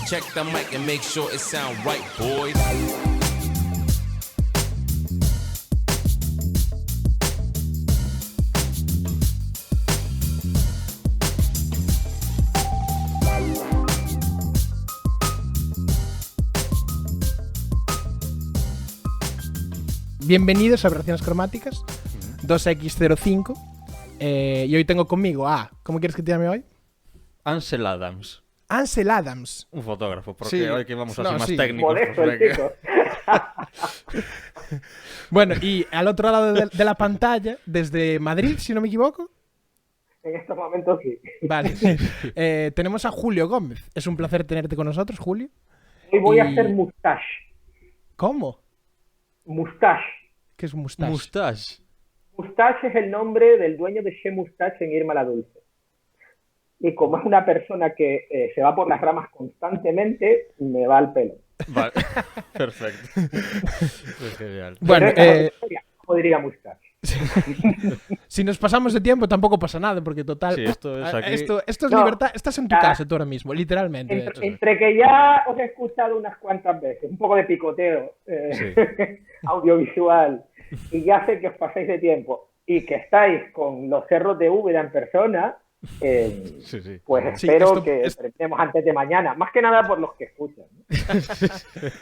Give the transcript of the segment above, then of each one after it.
Check the mic and make sure it sound right, boys. Bienvenidos a Aberraciones Cromáticas 2X05 y hoy tengo conmigo a... ¿Cómo quieres que te llame hoy? Ansel Adams. Ansel Adams. Un fotógrafo, porque Sí. hoy que vamos así No, más sí. técnicos. Modesto pues, el venga. chico. Bueno, y al otro lado de la pantalla, desde Madrid, si no me equivoco. En estos momentos sí. Vale. Tenemos a Julio Gómez. Es un placer tenerte con nosotros, Julio. Hoy voy a Y- hacer mustache. ¿Cómo? Mustache. ¿Qué es un mustache? Mustache. Mustache es el nombre del dueño de Chez Mustache en Irma la Dulce. Y como es una persona que se va por las ramas constantemente, me va al pelo. Vale, perfecto. Es genial. Bueno, Pero esa es otra historia, como diría Mustache. si nos pasamos de tiempo tampoco pasa nada, porque total... Sí, esto es aquí. Esto es No. libertad. Estás en tu Ah. casa tú ahora mismo, literalmente. de hecho. Entre que ya os he escuchado unas cuantas veces, un poco de picoteo audiovisual, y ya sé que os pasáis de tiempo, y que estáis con los cerros de Úbeda en persona, Sí, sí. pues Sí, espero esto- que terminemos antes de mañana, más que nada por los que escuchan, ¿no?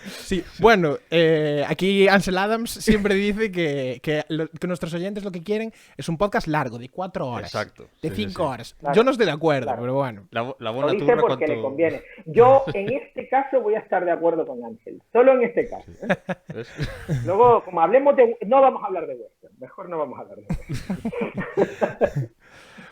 Sí, bueno, aquí Ansel Adams siempre dice que nuestros oyentes lo que quieren es un podcast largo, de 4 horas. Exacto. De Sí, sí, 5 sí. horas. Claro. Yo no estoy de acuerdo, Claro. pero bueno. La Lo buena dice turra porque le cuanto... conviene. Yo, en este caso, voy a estar de acuerdo con Ángel. Solo en este caso. ¿eh? ¿Ves? Luego, como hablemos de... No vamos a hablar de western. Mejor no vamos a hablar de western.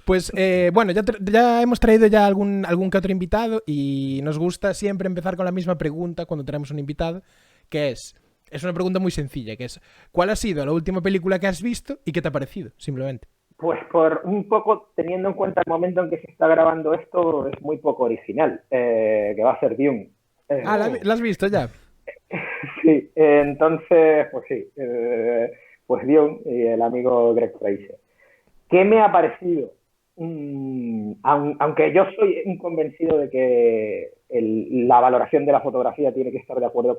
Pues bueno, ya hemos traído ya algún que otro invitado y nos gusta siempre empezar con la misma pregunta cuando tenemos un invitado, que es una pregunta muy sencilla, que es ¿cuál ha sido la última película que has visto y qué te ha parecido? Simplemente. Pues por un poco, teniendo en cuenta el momento en que se está grabando esto, es muy poco original, que va a ser Dune. ¿La has visto ya? Sí, entonces, pues sí, pues Dune y el amigo Greg Fraser. ¿Qué me ha parecido? Aunque yo soy un convencido de que la valoración de la fotografía tiene que estar de acuerdo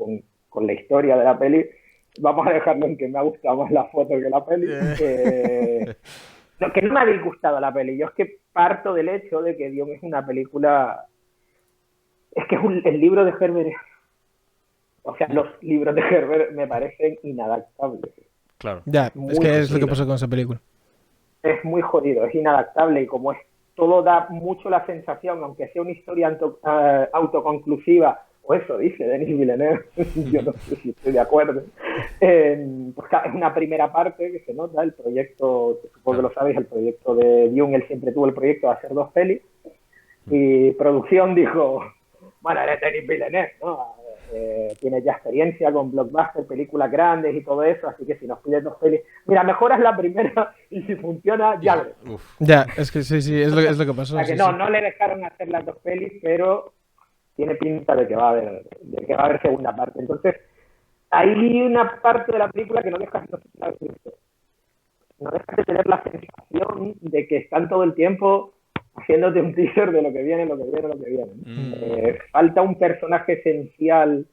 con la historia de la peli, vamos a dejarlo en que me ha gustado más la foto que la peli. Que no me ha disgustado la peli, yo es que parto del hecho de que Dune es una película... Es que el libro de Herbert... O sea, los libros de Herbert me parecen inadaptables. Claro. Ya, Muy es que es lo que jodido. pasó con esa película. Es muy jodido, es inadaptable y como es todo da mucho la sensación, aunque sea una historia autoconclusiva, o eso dice Denis Villeneuve, yo no sé si estoy de acuerdo, pues claro, es una primera parte que se nota, el proyecto, supongo que lo sabéis, el proyecto de Dune, él siempre tuvo el proyecto de hacer 2 pelis, y producción dijo, bueno, eres Denis Villeneuve, ¿no? Tienes ya experiencia con blockbuster, películas grandes y todo eso, así que si nos pides 2 pelis, mira, mejoras la primera y si funciona, ya ves. Uf. Ya, es que sí, es lo que pasó. O sea que sí, no, sí. no le dejaron hacer las 2 pelis, pero tiene pinta de que va a haber segunda parte. Entonces, hay una parte de la película que no deja, no deja de tener la sensación de que están todo el tiempo haciéndote un teaser de lo que viene, lo que viene, lo que viene. Falta un personaje esencial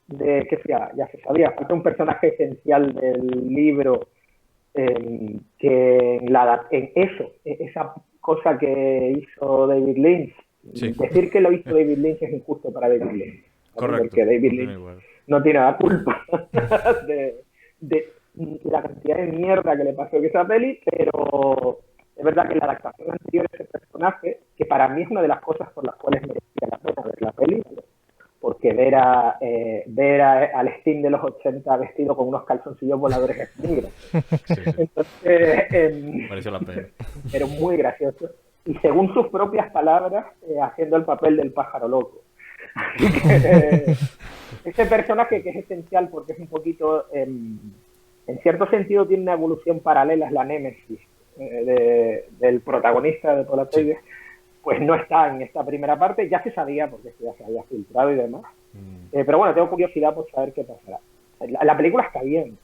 que ya se sabía, falta un personaje esencial del libro que en eso, esa cosa que hizo David Lynch. Sí. Decir que lo hizo David Lynch es injusto para David Lynch. Correcto. Porque David Da Lynch igual. no tiene la culpa de la cantidad de mierda que le pasó en esa peli, pero es verdad que la adaptación anterior de ese personaje, que para mí es una de las cosas por las cuales merecía la pena ver la peli, porque ver al Sting de los 80 vestido con unos calzoncillos voladores es negro. Sí, sí. Entonces, Pareció la pena. pero muy gracioso. Y según sus propias palabras, haciendo el papel del pájaro loco. Así que ese personaje que es esencial porque es un poquito, en cierto sentido, tiene una evolución paralela, es la némesis del protagonista de Paul Atreides, pues no está en esta primera parte, ya se sabía porque ya se había filtrado y demás. Pero bueno, tengo curiosidad por saber qué pasará. La película está bien,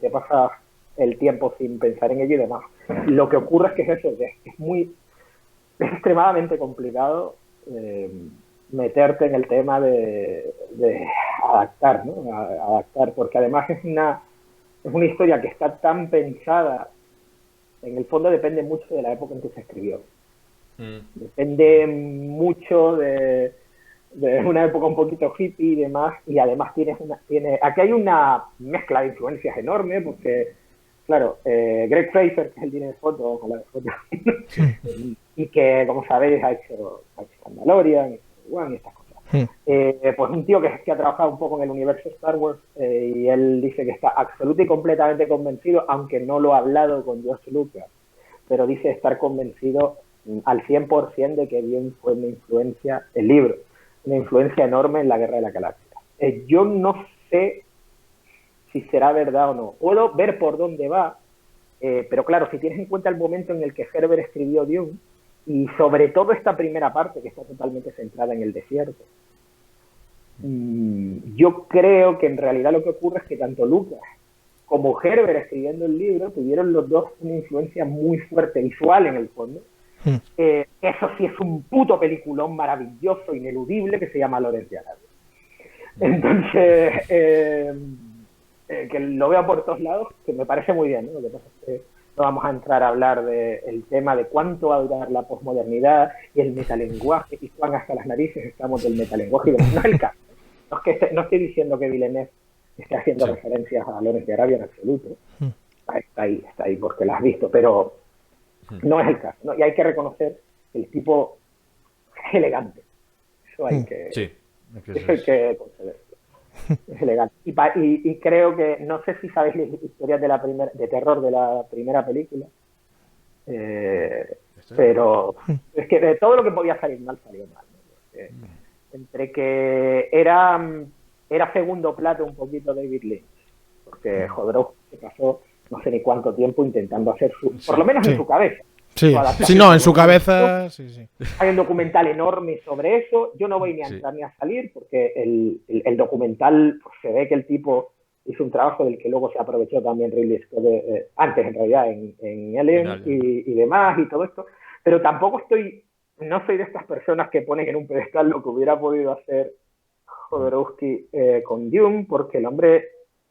te pasas el tiempo sin pensar en ello y demás. Lo que ocurre es que es eso, que es extremadamente complicado meterte en el tema de adaptar, ¿no? Adaptar, porque además es una historia que está tan pensada, en el fondo depende mucho de la época en que se escribió. Depende mucho de una época un poquito hippie y demás, y además aquí hay una mezcla de influencias enorme, porque, claro, Greg Fraser, que es el director de foto, ojalá de foto, y que, como sabéis, ha hecho Mandalorian, y estas cosas. Pues un tío que ha trabajado un poco en el universo Star Wars, y él dice que está absoluto y completamente convencido, aunque no lo ha hablado con George Lucas, pero dice estar convencido al 100% de que Dune fue una influencia, el libro, una influencia enorme en la Guerra de la Galaxia. Yo no sé si será verdad o no. Puedo ver por dónde va, pero claro, si tienes en cuenta el momento en el que Herbert escribió Dune, y sobre todo esta primera parte, que está totalmente centrada en el desierto, yo creo que en realidad lo que ocurre es que tanto Lucas como Herbert escribiendo el libro tuvieron los dos una influencia muy fuerte visual en el fondo. Eso sí es un puto peliculón maravilloso, ineludible, que se llama Lawrence de Arabia. Entonces, que lo veo por todos lados, que me parece muy bien, ¿no? Lo que pasa es que no vamos a entrar a hablar del tema de cuánto va a durar la posmodernidad y el metalenguaje y cuán hasta las narices estamos del metalenguaje. No es el caso. No estoy diciendo que Villeneuve esté haciendo referencias a Lawrence de Arabia en absoluto. Está ahí porque la has visto, pero no es el caso, ¿no? Y hay que reconocer que el tipo es elegante. Eso hay que, eso hay que concederlo. Es elegante. Y creo que, no sé si sabéis las historias de terror de la primera película, pero es que de todo lo que podía salir mal, salió mal, ¿no? Porque entre que era segundo plato un poquito David Lynch, porque Jodorowsky se pasó no sé ni cuánto tiempo intentando hacer por lo menos en su cabeza. Sí, no, en su cabeza. Sí. Hay un documental enorme sobre eso. Yo no voy ni a entrar ni a salir, porque el documental, pues, se ve que el tipo hizo un trabajo del que luego se aprovechó también Ridley Scott, antes en realidad en Alien y demás y todo esto. Pero tampoco no soy de estas personas que ponen en un pedestal lo que hubiera podido hacer Jodorowsky con Dune, porque el hombre,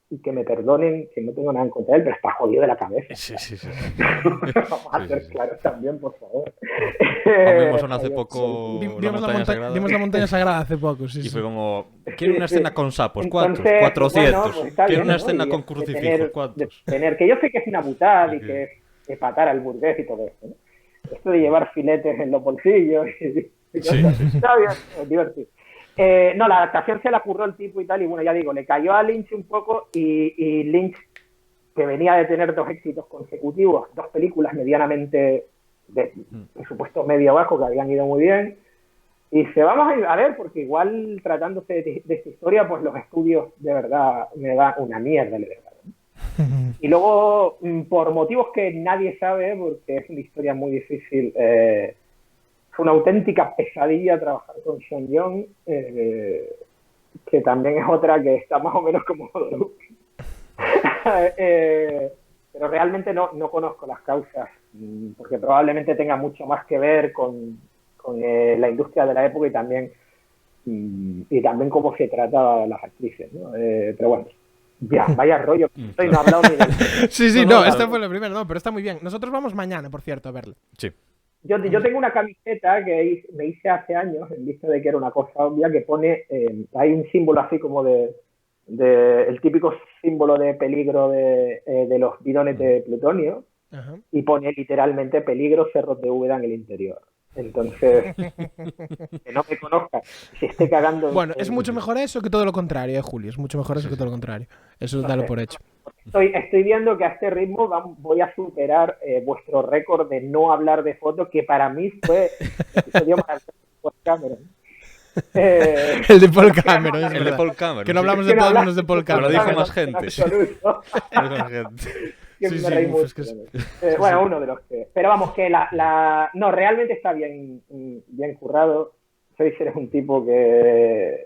y que me perdonen, que no tengo nada en contra de él, pero está jodido de la cabeza. Sí. Vamos a ser claros también, por favor. Vimos hace poco vimos la montaña sagrada hace poco, sí. Y fue como, quiero una escena con sapos, Entonces, ¿cuántos? 400. Bueno, pues está quiero bien, una ¿no? escena Y con crucifijos, ¿cuántos? Que yo sé que es una butada y que es patar al burgués y todo esto, ¿no? Esto de llevar filetes en los bolsillos está bien, es divertido. No, la adaptación se la curró el tipo y tal, y bueno, ya digo, le cayó a Lynch un poco, y Lynch, que venía de tener 2 éxitos consecutivos, 2 películas medianamente de presupuesto medio bajo que habían ido muy bien, y vamos a ver, porque igual tratándose de esta historia, pues los estudios de verdad me dan una mierda, le verdad. Y luego, por motivos que nadie sabe, porque es una historia muy difícil, fue una auténtica pesadilla trabajar con Sean Young, que también es otra que está más o menos como Jodorowsky. Pero realmente no conozco las causas, porque probablemente tenga mucho más que ver con la industria de la época y también cómo se trataba a las actrices, ¿no? Pero bueno, ya, vaya rollo. No he hablado ni de... Sí, no, esta fue la primera, no, pero está muy bien. Nosotros vamos mañana, por cierto, a verla. Sí. Yo tengo una camiseta que me hice hace años, en vista de que era una cosa obvia, que pone, hay un símbolo así como el típico símbolo de peligro de los bidones de plutonio, y pone literalmente peligro cerros de Úbeda en el interior. Entonces, que no me conozca, se esté cagando. Bueno, es mucho mejor eso que todo lo contrario, Julio. Es mucho mejor eso que todo lo contrario. Eso dalo por hecho. Estoy viendo que a este ritmo voy a superar vuestro récord de no hablar de fotos, que para mí fue episodio maravilloso de Paul Cameron. El de Paul Cameron, el de Paul Cameron. Que no hablamos de todos menos de Paul Cameron. Lo dijo más gente. Que me reí mucho. Bueno, uno de los que... Pero vamos, que no, realmente está bien currado. Fraser es un tipo que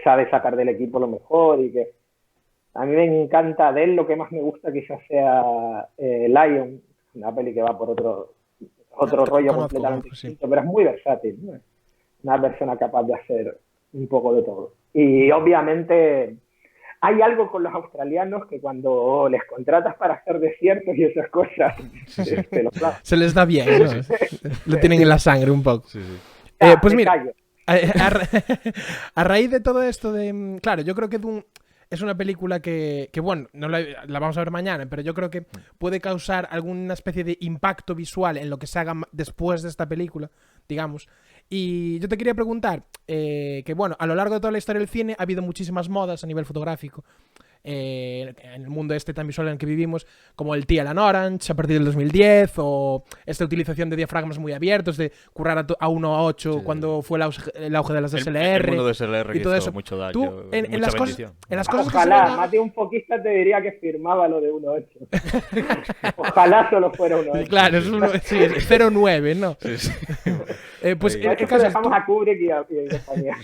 sabe sacar del equipo lo mejor, y que a mí me encanta de él. Lo que más me gusta quizás sea Lion, una peli que va por otro rollo completamente distinto, pero es muy versátil, ¿no? una persona capaz de hacer un poco de todo. Y obviamente hay algo con los australianos que cuando les contratas para hacer desiertos y esas cosas, se les da bien, ¿no? Lo tienen en la sangre un poco. Pues mira, a raíz de todo esto claro, yo creo que es una película que bueno, no la vamos a ver mañana, pero yo creo que puede causar alguna especie de impacto visual en lo que se haga después de esta película, digamos. Y yo te quería preguntar que, bueno, a lo largo de toda la historia del cine ha habido muchísimas modas a nivel fotográfico. En el mundo tan visual en el que vivimos, como el Teal and Orange a partir del 2010, o esta utilización de diafragmas muy abiertos, de currar a 1:8 cuando fue el auge de las DSLR. El mundo de DSLR y todo eso. Mucho daño, tú, en las cosas ojalá, que más de un foquista te diría que firmaba lo de 1:8. Ojalá solo fuera 1:8. Claro, es 0:9, ¿no? Sí. Pues en qué caso dejamos a Kubrick y a compañía.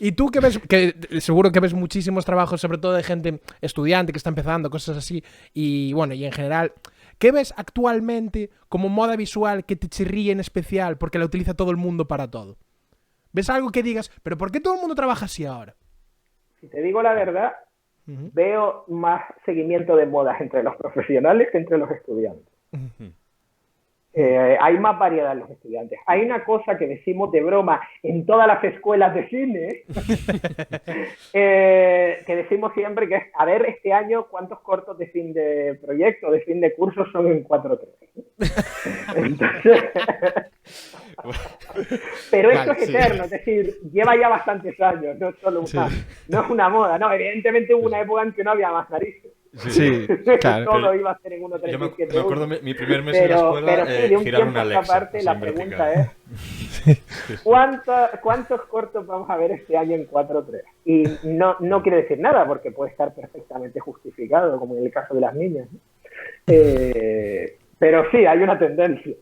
Y tú que ves, que seguro que ves muchísimos trabajos, sobre todo de gente estudiante que está empezando, cosas así, y bueno, y en general, ¿qué ves actualmente como moda visual que te chirríe en especial porque la utiliza todo el mundo para todo? ¿Ves algo que digas, pero por qué todo el mundo trabaja así ahora? Si te digo la verdad, veo más seguimiento de modas entre los profesionales que entre los estudiantes. Hay más variedad en los estudiantes. Hay una cosa que decimos de broma en todas las escuelas de cine, que decimos siempre que es, a ver, este año, ¿cuántos cortos de fin de proyecto, de fin de curso son en 4:3? Entonces, pero esto es eterno, es decir, lleva ya bastantes años, no es solo no es una moda, no, evidentemente hubo una época en que no había más narices. Sí, claro. Todo iba a ser en 1:37. Yo me acuerdo mi primer mes en la escuela, de un girar una tiempo a esta Alexa. parte, la pregunta es ¿cuántos cortos vamos a ver este año en 4:3? Y no quiere decir nada, porque puede estar perfectamente justificado, como en el caso de las niñas, ¿no? Pero sí, hay una tendencia.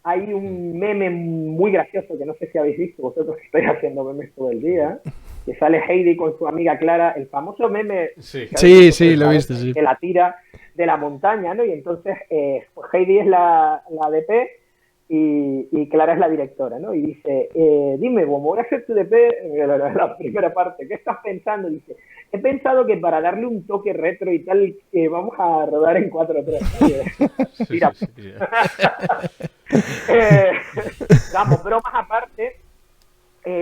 Hay un meme muy gracioso que no sé si habéis visto, vosotros que estáis haciendo memes todo el día, que sale Heidi con su amiga Clara, el famoso meme sí, lo he visto, sí. Que la tira de la montaña, ¿no? Y entonces pues Heidi es la DP y Clara es la directora, ¿no? Y dice, dime, ¿cómo voy a hacer tu DP? La primera parte, ¿qué estás pensando? Dice, he pensado que para darle un toque retro y tal, vamos a rodar en 4:3. Mira. Vamos, bromas aparte.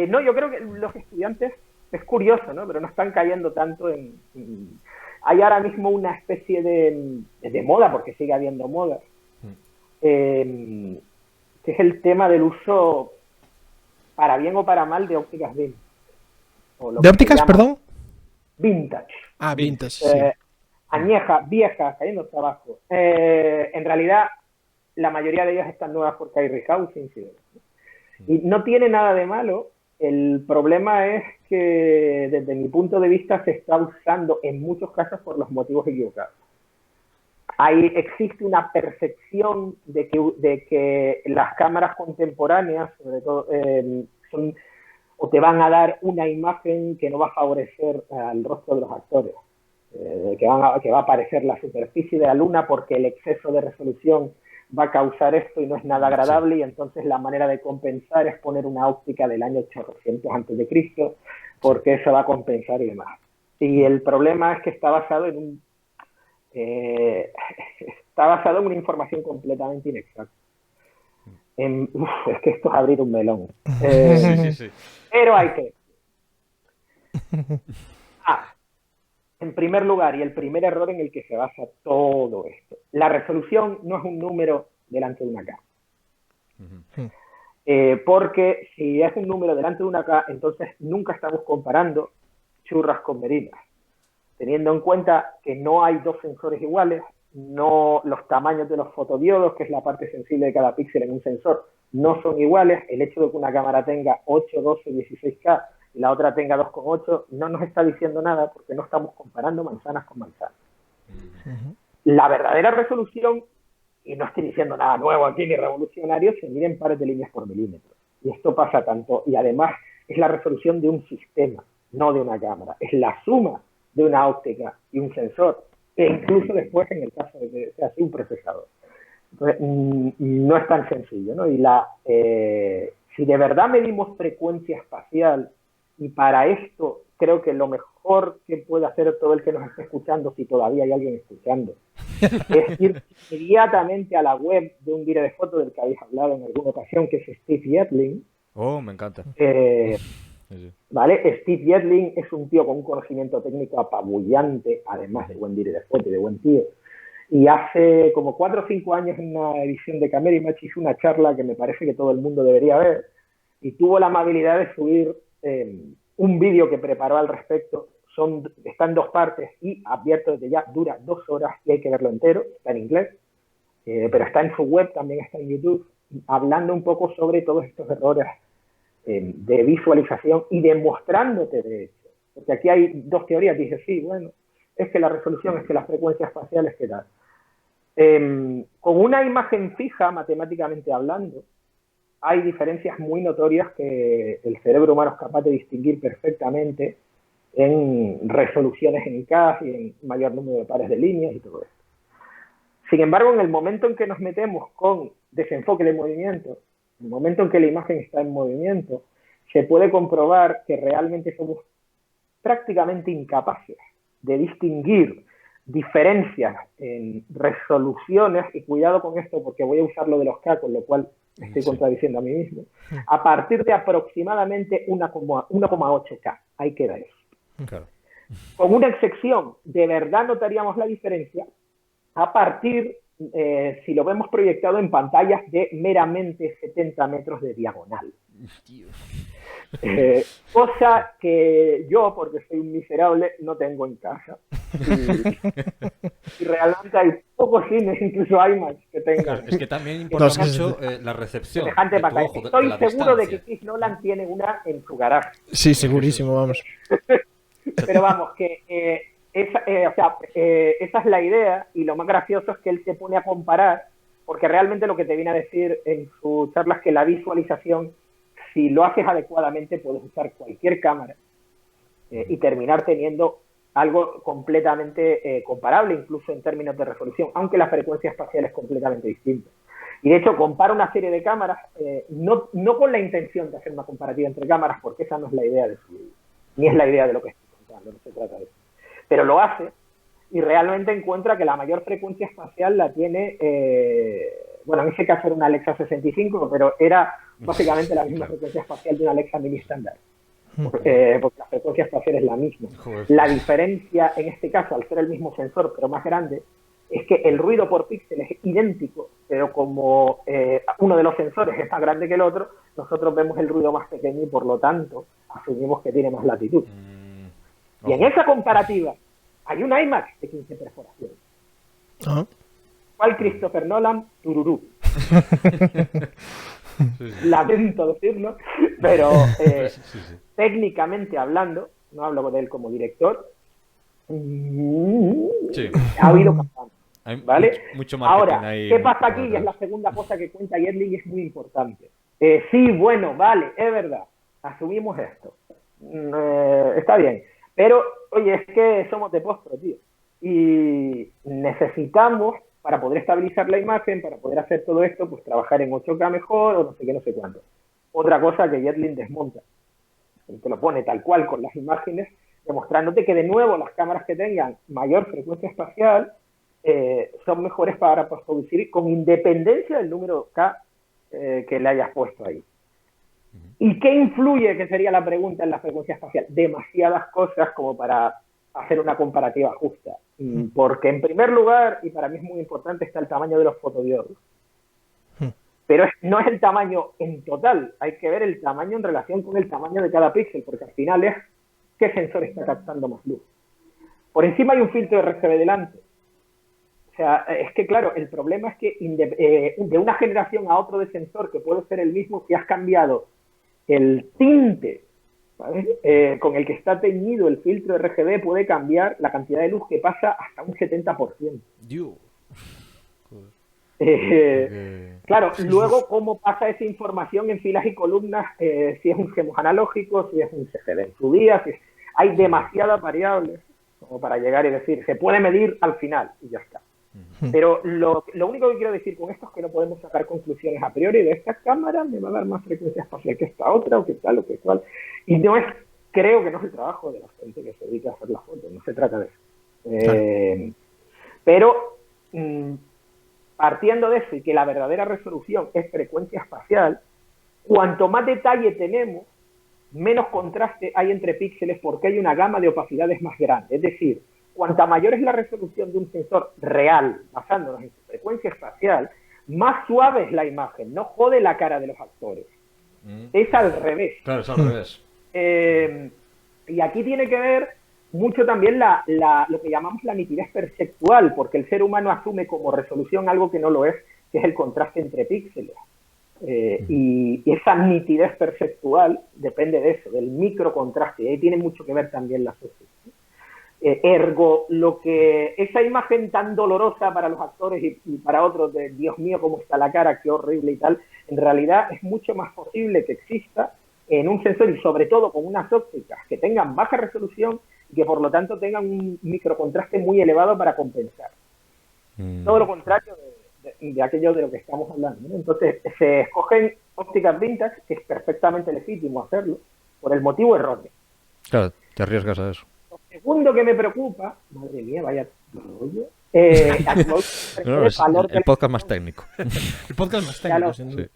No, yo creo que los estudiantes, es curioso, ¿no? Pero no están cayendo tanto hay ahora mismo una especie de moda, porque sigue habiendo moda, que es el tema del uso, para bien o para mal, de ópticas vintage. ¿De ópticas, perdón? Vintage. Ah, vintage, sí. Añejas, viejas, cayendo trabajo. En realidad, la mayoría de ellas están nuevas porque hay rehousing, ¿sí? Y no tiene nada de malo. El problema es que, desde mi punto de vista, se está usando en muchos casos por los motivos equivocados. Existe una percepción de que las cámaras contemporáneas, sobre todo, o te van a dar una imagen que no va a favorecer al rostro de los actores, que va a aparecer la superficie de la luna porque el exceso de resolución va a causar esto y no es nada agradable, y entonces la manera de compensar es poner una óptica del año 800 a.C., porque eso va a compensar y demás. Y el problema es que está basado en una información completamente inexacta. Es que esto es abrir un melón. Sí. Pero hay que... En primer lugar, y el primer error en el que se basa todo esto, la resolución no es un número delante de una K. Porque si es un número delante de una K, entonces nunca estamos comparando churras con merinas, teniendo en cuenta que no hay dos sensores iguales, los tamaños de los fotodiodos, que es la parte sensible de cada píxel en un sensor, no son iguales. El hecho de que una cámara tenga 8, 12, 16K y la otra tenga 2,8 no nos está diciendo nada, porque no estamos comparando manzanas con manzanas. La verdadera resolución, y no estoy diciendo nada nuevo aquí ni revolucionario, se mide en pares de líneas por milímetro. Y esto pasa tanto, y además es la resolución de un sistema, no de una cámara. Es la suma de una óptica y un sensor, e incluso después, en el caso de que sea así, un procesador. Entonces, no es tan sencillo, ¿no? Y Si de verdad medimos frecuencia espacial, y para esto creo que lo mejor que puede hacer todo el que nos esté escuchando, si todavía hay alguien escuchando, es ir inmediatamente a la web de un director de foto del que habéis hablado en alguna ocasión, que es Steve Yetling. Oh, me encanta. Sí. ¿Vale? Steve Yetling es un tío con un conocimiento técnico apabullante, además de buen director de foto y de buen tío. Y hace como 4 o 5 años en una edición de Camera Image hizo una charla que me parece que todo el mundo debería ver, y tuvo la amabilidad de subir un vídeo que preparó al respecto. Está en 2 partes y advierto desde ya, dura 2 horas y hay que verlo entero, está en inglés, pero está en su web, también está en YouTube, hablando un poco sobre todos estos errores de visualización y demostrándote, de hecho, porque aquí hay 2 teorías. Dice, sí, bueno, es que la resolución, es que las frecuencias espaciales, ¿qué tal? Con una imagen fija, matemáticamente hablando, hay diferencias muy notorias que el cerebro humano es capaz de distinguir perfectamente en resoluciones en K y en mayor número de pares de líneas y todo esto. Sin embargo, en el momento en que nos metemos con desenfoque de movimiento, en el momento en que la imagen está en movimiento, se puede comprobar que realmente somos prácticamente incapaces de distinguir diferencias en resoluciones, y cuidado con esto porque voy a usar lo de los K, con lo cual me estoy contradiciendo a mí mismo, a partir de aproximadamente 1,8K. Ahí queda eso. Claro. Con una excepción, de verdad notaríamos la diferencia a partir, si lo vemos proyectado en pantallas de meramente 70 metros de diagonal. Cosa que yo, porque soy un miserable, no tengo en casa. Y realmente hay pocos cines, incluso IMAX, que tengan. Claro, es que también importa mucho la recepción. Semejante pantalla. Ojo, Estoy la seguro de distancia. que Chris Nolan tiene una en su garaje. Sí, segurísimo, vamos. Pero vamos, que esa es la idea, y lo más gracioso es que él se pone a comparar, porque realmente lo que te viene a decir en su charla es que la visualización, si lo haces adecuadamente, puedes usar cualquier cámara y terminar teniendo algo completamente comparable, incluso en términos de resolución, aunque la frecuencia espacial es completamente distinta. Y de hecho compara una serie de cámaras, no con la intención de hacer una comparativa entre cámaras, porque esa no es la idea de su video, ni es la idea de lo que estoy contando, no se trata de eso. Pero lo hace y realmente encuentra que la mayor frecuencia espacial la tiene, bueno, en ese caso era una Alexa 65, pero era básicamente la misma frecuencia espacial de una Alexa mini estándar. Porque la frecuencia espacial es la misma. Joder. La diferencia en este caso, al ser el mismo sensor pero más grande, es que el ruido por píxel es idéntico, pero como uno de los sensores es más grande que el otro, nosotros vemos el ruido más pequeño y por lo tanto asumimos que tiene más latitud. Y en esa comparativa hay un IMAX de 15 perforaciones. ¿Cuál Christopher Nolan? Tururú. Lamento decirlo, pero técnicamente hablando, no hablo de él como director, ha habido bastante, ¿vale? Mucho marketing. Ahora, ahí, ¿qué pasa aquí? Y es la segunda cosa que cuenta Yetling y es muy importante. Sí, bueno, vale, es verdad, asumimos esto. Está bien, pero, oye, es que somos de postpro, tío. Y necesitamos, para poder estabilizar la imagen, para poder hacer todo esto, pues trabajar en 8K mejor o no sé qué, no sé cuánto. Otra cosa que Yetling desmonta, te lo pone tal cual con las imágenes, demostrándote que de nuevo las cámaras que tengan mayor frecuencia espacial son mejores para postproducir con independencia del número K que le hayas puesto ahí. ¿Y qué influye, que sería la pregunta, en la frecuencia espacial? Demasiadas cosas como para hacer una comparativa justa. Porque en primer lugar, y para mí es muy importante, está el tamaño de los fotodiodos. Pero no es el tamaño en total, hay que ver el tamaño en relación con el tamaño de cada píxel, porque al final es qué sensor está captando más luz. Por encima hay un filtro RGB delante. O sea, es que claro, el problema es que de una generación a otro de sensor, que puede ser el mismo, si has cambiado el tinte, ¿vale? Con el que está teñido el filtro RGB, puede cambiar la cantidad de luz que pasa hasta un 70%. Claro, luego cómo pasa esa información en filas y columnas, si es un CMOS analógico, si es un CCD en su día, hay demasiadas variables como para llegar y decir, se puede medir al final y ya está. Pero lo único que quiero decir con esto es que no podemos sacar conclusiones a priori de esta cámara me va a dar más frecuencia espacial que esta otra, o que tal, o que cual. Y creo que no es el trabajo de la gente que se dedica a hacer las fotos, no se trata de eso. Pero partiendo de eso y que la verdadera resolución es frecuencia espacial, cuanto más detalle tenemos, menos contraste hay entre píxeles porque hay una gama de opacidades más grande. Es decir, cuanta mayor es la resolución de un sensor real, basándonos en su frecuencia espacial, más suave es la imagen, no jode la cara de los actores. Es al revés. Claro, es al revés. Y aquí tiene que ver mucho también lo que llamamos la nitidez perceptual, porque el ser humano asume como resolución algo que no lo es, que es el contraste entre píxeles. Y esa nitidez perceptual depende de eso, del microcontraste, y ahí tiene mucho que ver también la sociedad. Ergo, esa imagen tan dolorosa para los actores y para otros de Dios mío, cómo está la cara, qué horrible y tal, en realidad es mucho más posible que exista en un sensor y sobre todo con unas ópticas que tengan baja resolución y que por lo tanto tengan un microcontraste muy elevado para compensar. Todo lo contrario de aquello de lo que estamos hablando, ¿no? Entonces se escogen ópticas vintage, que es perfectamente legítimo hacerlo, por el motivo erróneo. Claro, te arriesgas a eso. Lo segundo que me preocupa, madre mía, vaya rollo, No, es el podcast más técnico. El podcast más técnico, sin duda.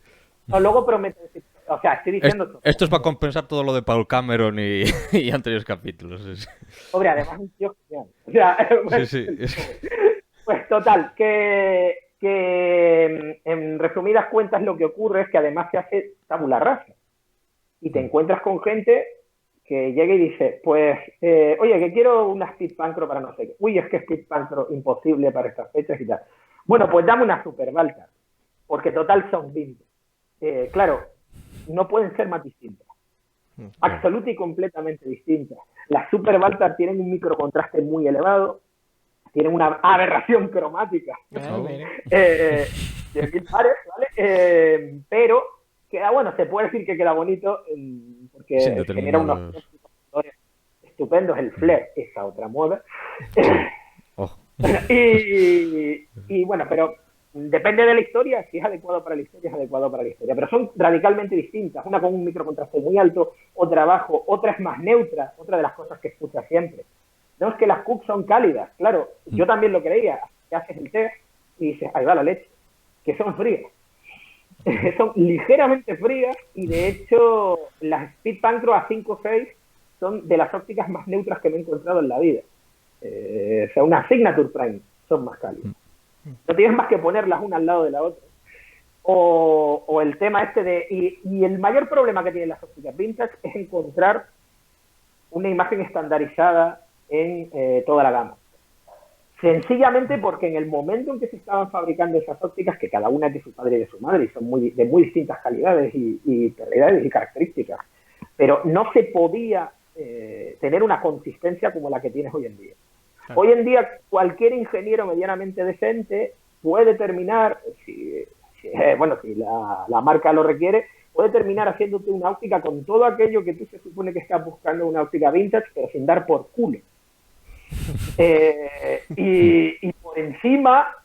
No, luego prometo decir, o sea, estoy diciendo Esto es para compensar todo lo de Paul Cameron y anteriores capítulos. Sí. Hombre, además un tío genial. O sea, pues, Sí. pues total, que en resumidas cuentas lo que ocurre es que además se hace tabula rasa. Y te encuentras con gente que llega y dice, pues, oye, que quiero una Speed Pancro para no sé qué. Uy, es que Speed Pancro imposible para estas fechas y tal. Bueno, pues dame una Super Baltar, porque total son 20. Claro, no pueden ser más distintas. Absoluta y completamente distintas. Las Super Baltar tienen un microcontraste muy elevado, tienen una aberración cromática de 1000 pares, ¿vale? Pero queda bueno, se puede decir que queda bonito porque genera unos colores estupendos, el flare, esa otra moda. Y bueno, pero depende de la historia, si es adecuado para la historia, es adecuado para la historia. Pero son radicalmente distintas, una con un microcontraste muy alto, otra bajo, otra es más neutra, otra de las cosas que escuchas siempre. No es que las Cooks son cálidas, claro, yo también lo creía, que haces el test y dices, ahí va la leche, que son frías. Son ligeramente frías y de hecho las Speed Pancro A5-6 son de las ópticas más neutras que me he encontrado en la vida. O sea, una Signature Prime son más cálidas. No tienes más que ponerlas una al lado de la otra. O el tema este de... Y el mayor problema que tienen las ópticas vintage es encontrar una imagen estandarizada en toda la gama. Sencillamente porque en el momento en que se estaban fabricando esas ópticas, que cada una es de su padre y de su madre, y son de muy distintas calidades y calidades y características, pero no se podía tener una consistencia como la que tienes hoy en día. Claro. Hoy en día cualquier ingeniero medianamente decente puede terminar, si la marca lo requiere, puede terminar haciéndote una óptica con todo aquello que tú se supone que estás buscando una óptica vintage, pero sin dar por culo. Y por encima,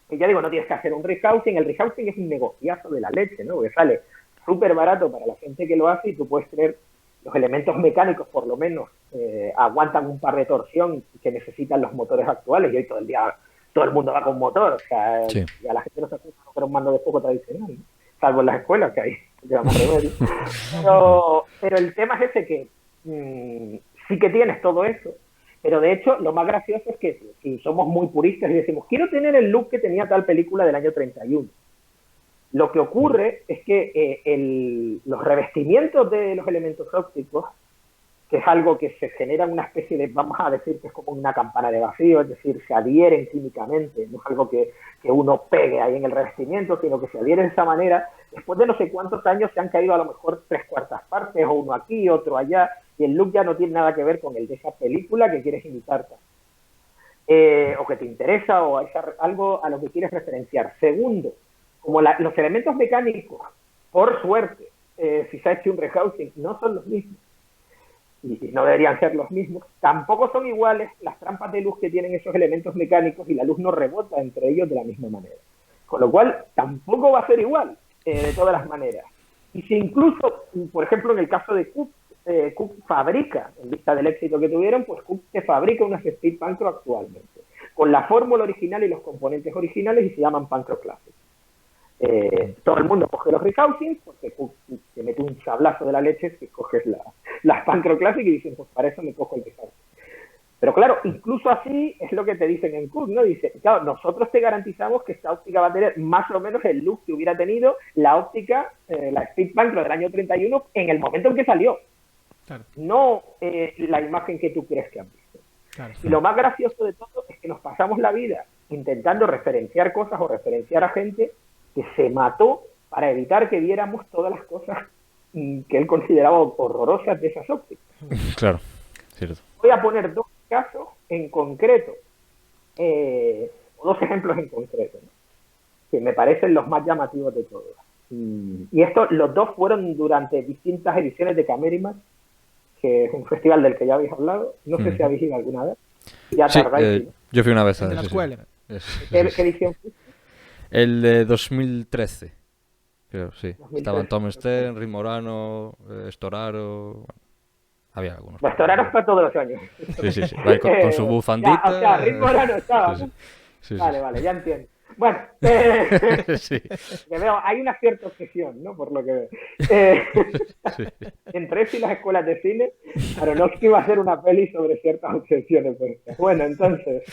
que ya digo, no tienes que hacer un rehousing. El rehousing es un negociazo de la leche, ¿no? Porque sale súper barato para la gente que lo hace y tú puedes tener los elementos mecánicos, por lo menos, aguantan un par de torsión que necesitan los motores actuales. Y hoy todo el mundo va con motor. O sea, sí. Ya la gente no se acusa de un mando de fuego tradicional, ¿no? Salvo en las escuelas, que hay más remedio. Pero el tema es ese que sí que tienes todo eso. Pero de hecho, lo más gracioso es que si somos muy puristas y decimos, quiero tener el look que tenía tal película del año 31. Lo que ocurre es que los revestimientos de los elementos ópticos, que es algo que se genera una especie de, vamos a decir que es como una campana de vacío, es decir, se adhieren químicamente, no es algo que uno pegue ahí en el revestimiento, sino que se adhieren de esa manera. Después de no sé cuántos años se han caído a lo mejor 3/4 partes, o uno aquí, otro allá, y el look ya no tiene nada que ver con el de esa película que quieres imitar, o que te interesa, o algo a lo que quieres referenciar. Segundo, como los elementos mecánicos, por suerte, si se ha hecho un rehousing, no son los mismos. y no deberían ser los mismos. Tampoco son iguales las trampas de luz que tienen esos elementos mecánicos y la luz no rebota entre ellos de la misma manera. Con lo cual, tampoco va a ser igual de todas las maneras. Y si incluso, por ejemplo, en el caso de Cooke, Cooke fabrica, en vista del éxito que tuvieron, pues Cooke se fabrica unas Speed Pancro actualmente, con la fórmula original y los componentes originales, y se llaman Pancro Classic. Todo el mundo coge los rehousings, porque Cooke te mete un sablazo de la leche si coges las Pancro Classic y dicen, pues para eso me cojo el rehousing. Pero claro, incluso así es lo que te dicen en Cooke, ¿no? Dice, claro, nosotros te garantizamos que esta óptica va a tener más o menos el look que hubiera tenido la óptica, la Speed Pancro del año 31 en el momento en que salió. Claro. No la imagen que tú crees que han visto. Claro. Y lo más gracioso de todo es que nos pasamos la vida intentando referenciar cosas o referenciar a gente que se mató para evitar que viéramos todas las cosas que él consideraba horrorosas de esas ópticas. Claro, cierto. Voy a poner dos casos en concreto, o dos ejemplos en concreto, ¿no? Que me parecen los más llamativos de todos. Y estos, los dos fueron durante distintas ediciones de Camerimat, que es un festival del que ya habéis hablado. No sé si habéis ido alguna vez. Ya Sí, tardáis. yo fui una vez a En la sí, sí. escuela. ¿Qué edición fuiste? El de 2013, creo, sí. 2013. Estaban Tom Stern, Rick Morano, Storaro... bueno, había algunos. Pues Toraro está todos los años. Sí, sí, sí. Va con su bufandita. Ya, o sea, Rick Morano estaba. Sí, ¿no? sí, sí, Vale, sí. vale, ya entiendo. Bueno, Sí, que veo, hay una cierta obsesión, ¿no? Por lo que veo. sí. Entre eso y las escuelas de cine, Aronofsky va a hacer una peli sobre ciertas obsesiones. Bueno, entonces,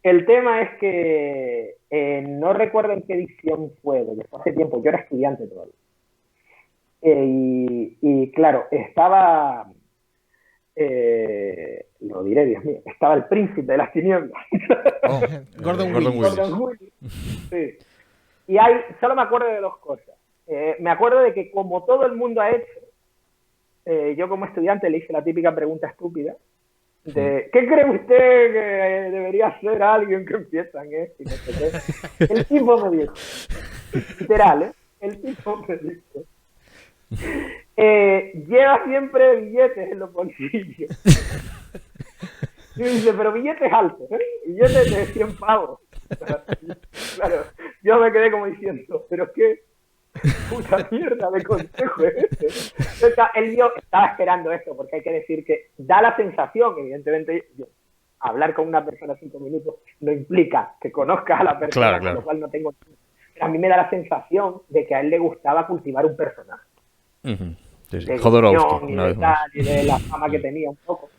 el tema es que no recuerdo en qué edición fue, porque fue hace tiempo, yo era estudiante todavía. Y claro, estaba, lo diré, Dios mío, estaba el príncipe de las tinieblas. Oh, Gordon Willis. Gordon Willis. Sí. Y solo me acuerdo de dos cosas. Me acuerdo de que, como todo el mundo ha hecho, yo como estudiante le hice la típica pregunta estúpida de ¿qué cree usted que debería ser alguien que empieza en esto? Y no sé qué. El tipo me dijo, literal, el tipo me dijo, lleva siempre billetes en los bolsillos. Y me dice, pero billetes altos, billetes de 100 pavos. Claro, yo me quedé como diciendo, pero qué puta mierda de consejo es este. O sea, él estaba esperando esto, porque hay que decir que da la sensación, evidentemente, hablar con una persona 5 minutos no implica que conozcas a la persona, Claro, claro. con lo cual no tengo... Pero a mí me da la sensación de que a él le gustaba cultivar un personaje. Ujú. Sí, sí. De Jodorowsky, guión y una de vez más. tal, y de la fama que tenía un poco,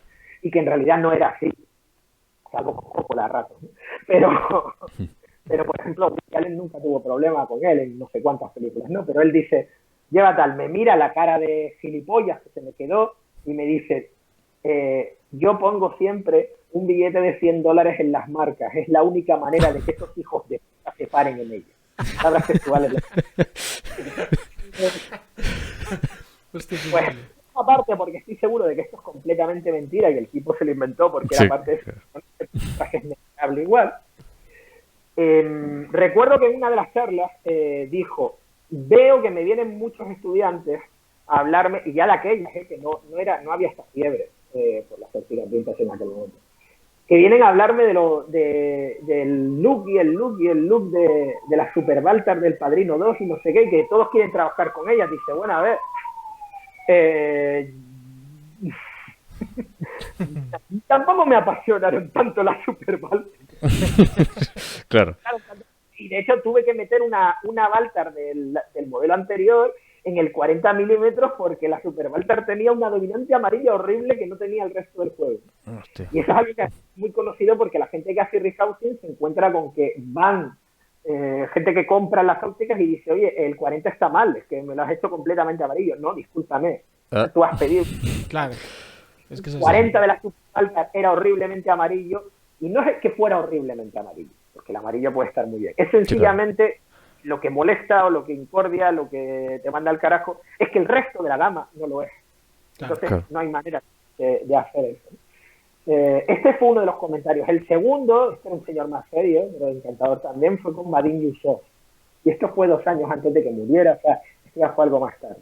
y que en realidad no era así, salvo poco la rato, ¿no? Pero por ejemplo, Woody Allen nunca tuvo problema con él en no sé cuántas películas, ¿no? Pero él dice, lleva tal, me mira la cara de gilipollas que se me quedó y me dice, yo pongo siempre un billete de $100 en las marcas, es la única manera de que esos hijos de puta se paren en ellas. Palabras textuales. Hostia, qué Pues, vale. aparte, porque estoy seguro de que esto es completamente mentira y que el tipo se lo inventó porque Sí, era parte de su traje memorable igual. Recuerdo que en una de las charlas dijo, veo que me vienen muchos estudiantes a hablarme, y ya de aquellas, que no había esta fiebre por las ópticas pintas en aquel momento, que vienen a hablarme del look y el look de la Super Baltar del Padrino 2 y no sé qué, y que todos quieren trabajar con ellas. Dice, bueno, a ver, tampoco me apasionaron tanto las Super Baltar. Claro. Y de hecho tuve que meter una Baltar del modelo anterior en el 40 milímetros porque la Super Baltar tenía una dominante amarilla horrible que no tenía el resto del juego. Hostia. Y eso es algo que es muy conocido porque la gente que hace rehousing se encuentra con que van gente que compra las ópticas y dice, oye, el 40 está mal, es que me lo has hecho completamente amarillo. No, discúlpame, tú has pedido Claro. Es que es así. 40 de la Super Baltar era horriblemente amarillo, y no es que fuera horriblemente amarillo, porque el amarillo puede estar muy bien. Es sencillamente lo que molesta o lo que incordia, lo que te manda al carajo, es que el resto de la gama no lo es. Claro. Entonces no hay manera de hacer eso. Este fue uno de los comentarios. El segundo, este era un señor más serio, pero encantador también, fue con Vadim Yusuf. Y esto fue 2 años antes de que muriera, o sea, esto ya fue algo más tarde.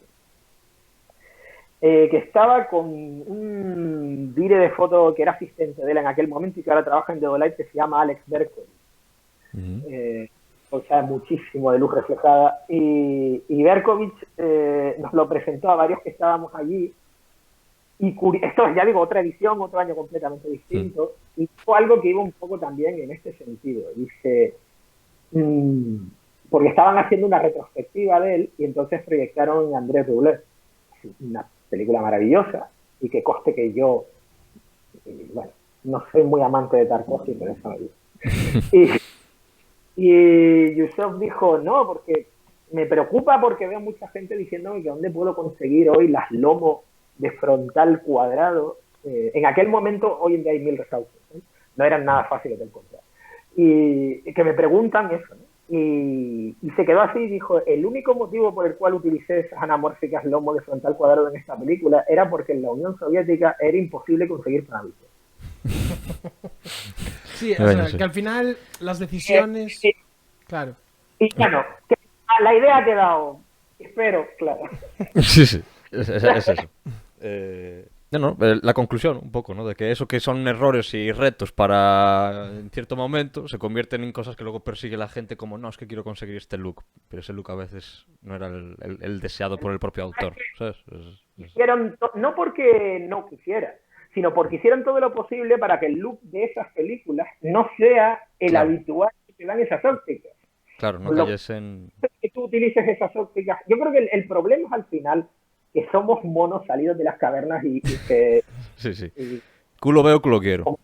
que estaba con un dire de foto que era asistente de él en aquel momento y que ahora trabaja en The Light, que se llama Alex Berkowitz. O sea, muchísimo de luz reflejada. Y Berkowitz nos lo presentó a varios que estábamos allí. Y esto es, ya digo, otra edición, otro año completamente distinto. Y fue algo que iba un poco también en este sentido. Dice, porque estaban haciendo una retrospectiva de él y entonces proyectaron André Roulet, una película maravillosa, y que coste que yo, bueno, no soy muy amante de Tarkovsky, pero eso me dice. Y Yusuf dijo, no, porque me preocupa porque veo mucha gente diciéndome que dónde puedo conseguir hoy las lomos de frontal cuadrado. En aquel momento, hoy en día hay 1000 recausos, ¿eh? No eran nada fáciles de encontrar. Y que me preguntan eso, ¿no? Y se quedó así y dijo, el único motivo por el cual utilicé esas anamórficas lomos de frontal cuadrado en esta película era porque en la Unión Soviética era imposible conseguir Panavision. Sí, o sea, que al final las decisiones... Claro. Y bueno, que la idea ha quedado, espero, claro. Sí, es eso. La conclusión, un poco, ¿no? De que eso que son errores y retos para, en cierto momento, se convierten en cosas que luego persigue la gente como, no, es que quiero conseguir este look, pero ese look a veces no era el deseado por el propio autor, ¿sabes? Hicieron no porque no quisiera, sino porque hicieron todo lo posible para que el look de esas películas no sea el habitual que te dan esas ópticas. Claro, no cayesen... Que tú utilices esas ópticas. Yo creo que el problema es al final que somos monos salidos de las cavernas y que... Sí. Culo veo, culo quiero.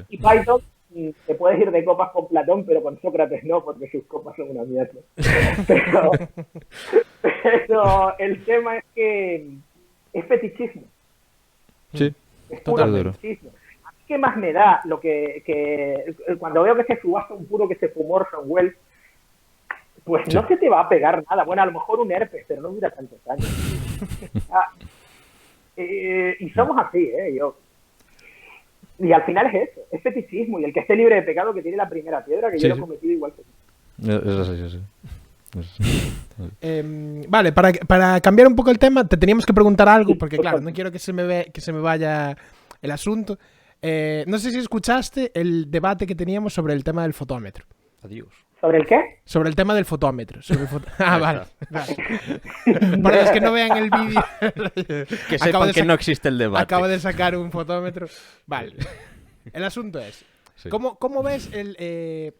Y Python, te puedes ir de copas con Platón, pero con Sócrates no, porque sus copas son una mierda. Pero el tema es que es fetichismo. Sí, es puro fetichismo. A mí qué más me da lo que cuando veo que se subasta un puro que se fumó Orson Welles, pues no se te va a pegar nada. Bueno, a lo mejor un herpes, pero no dura tantos años. Y somos así, yo. Y al final es eso, es fetichismo. Y el que esté libre de pecado que tiene la primera piedra, que yo lo he cometido igual que tú. Eso sí. Vale, para cambiar un poco el tema, te teníamos que preguntar algo, porque claro, no quiero que se me vaya el asunto. No sé si escuchaste el debate que teníamos sobre el tema del fotómetro. Adiós. ¿Sobre el qué? Sobre el tema del fotómetro. Vale. Para los que no vean el vídeo... que sepan que no existe el debate. Acabo de sacar un fotómetro. Vale. El asunto es... Sí. ¿Cómo ves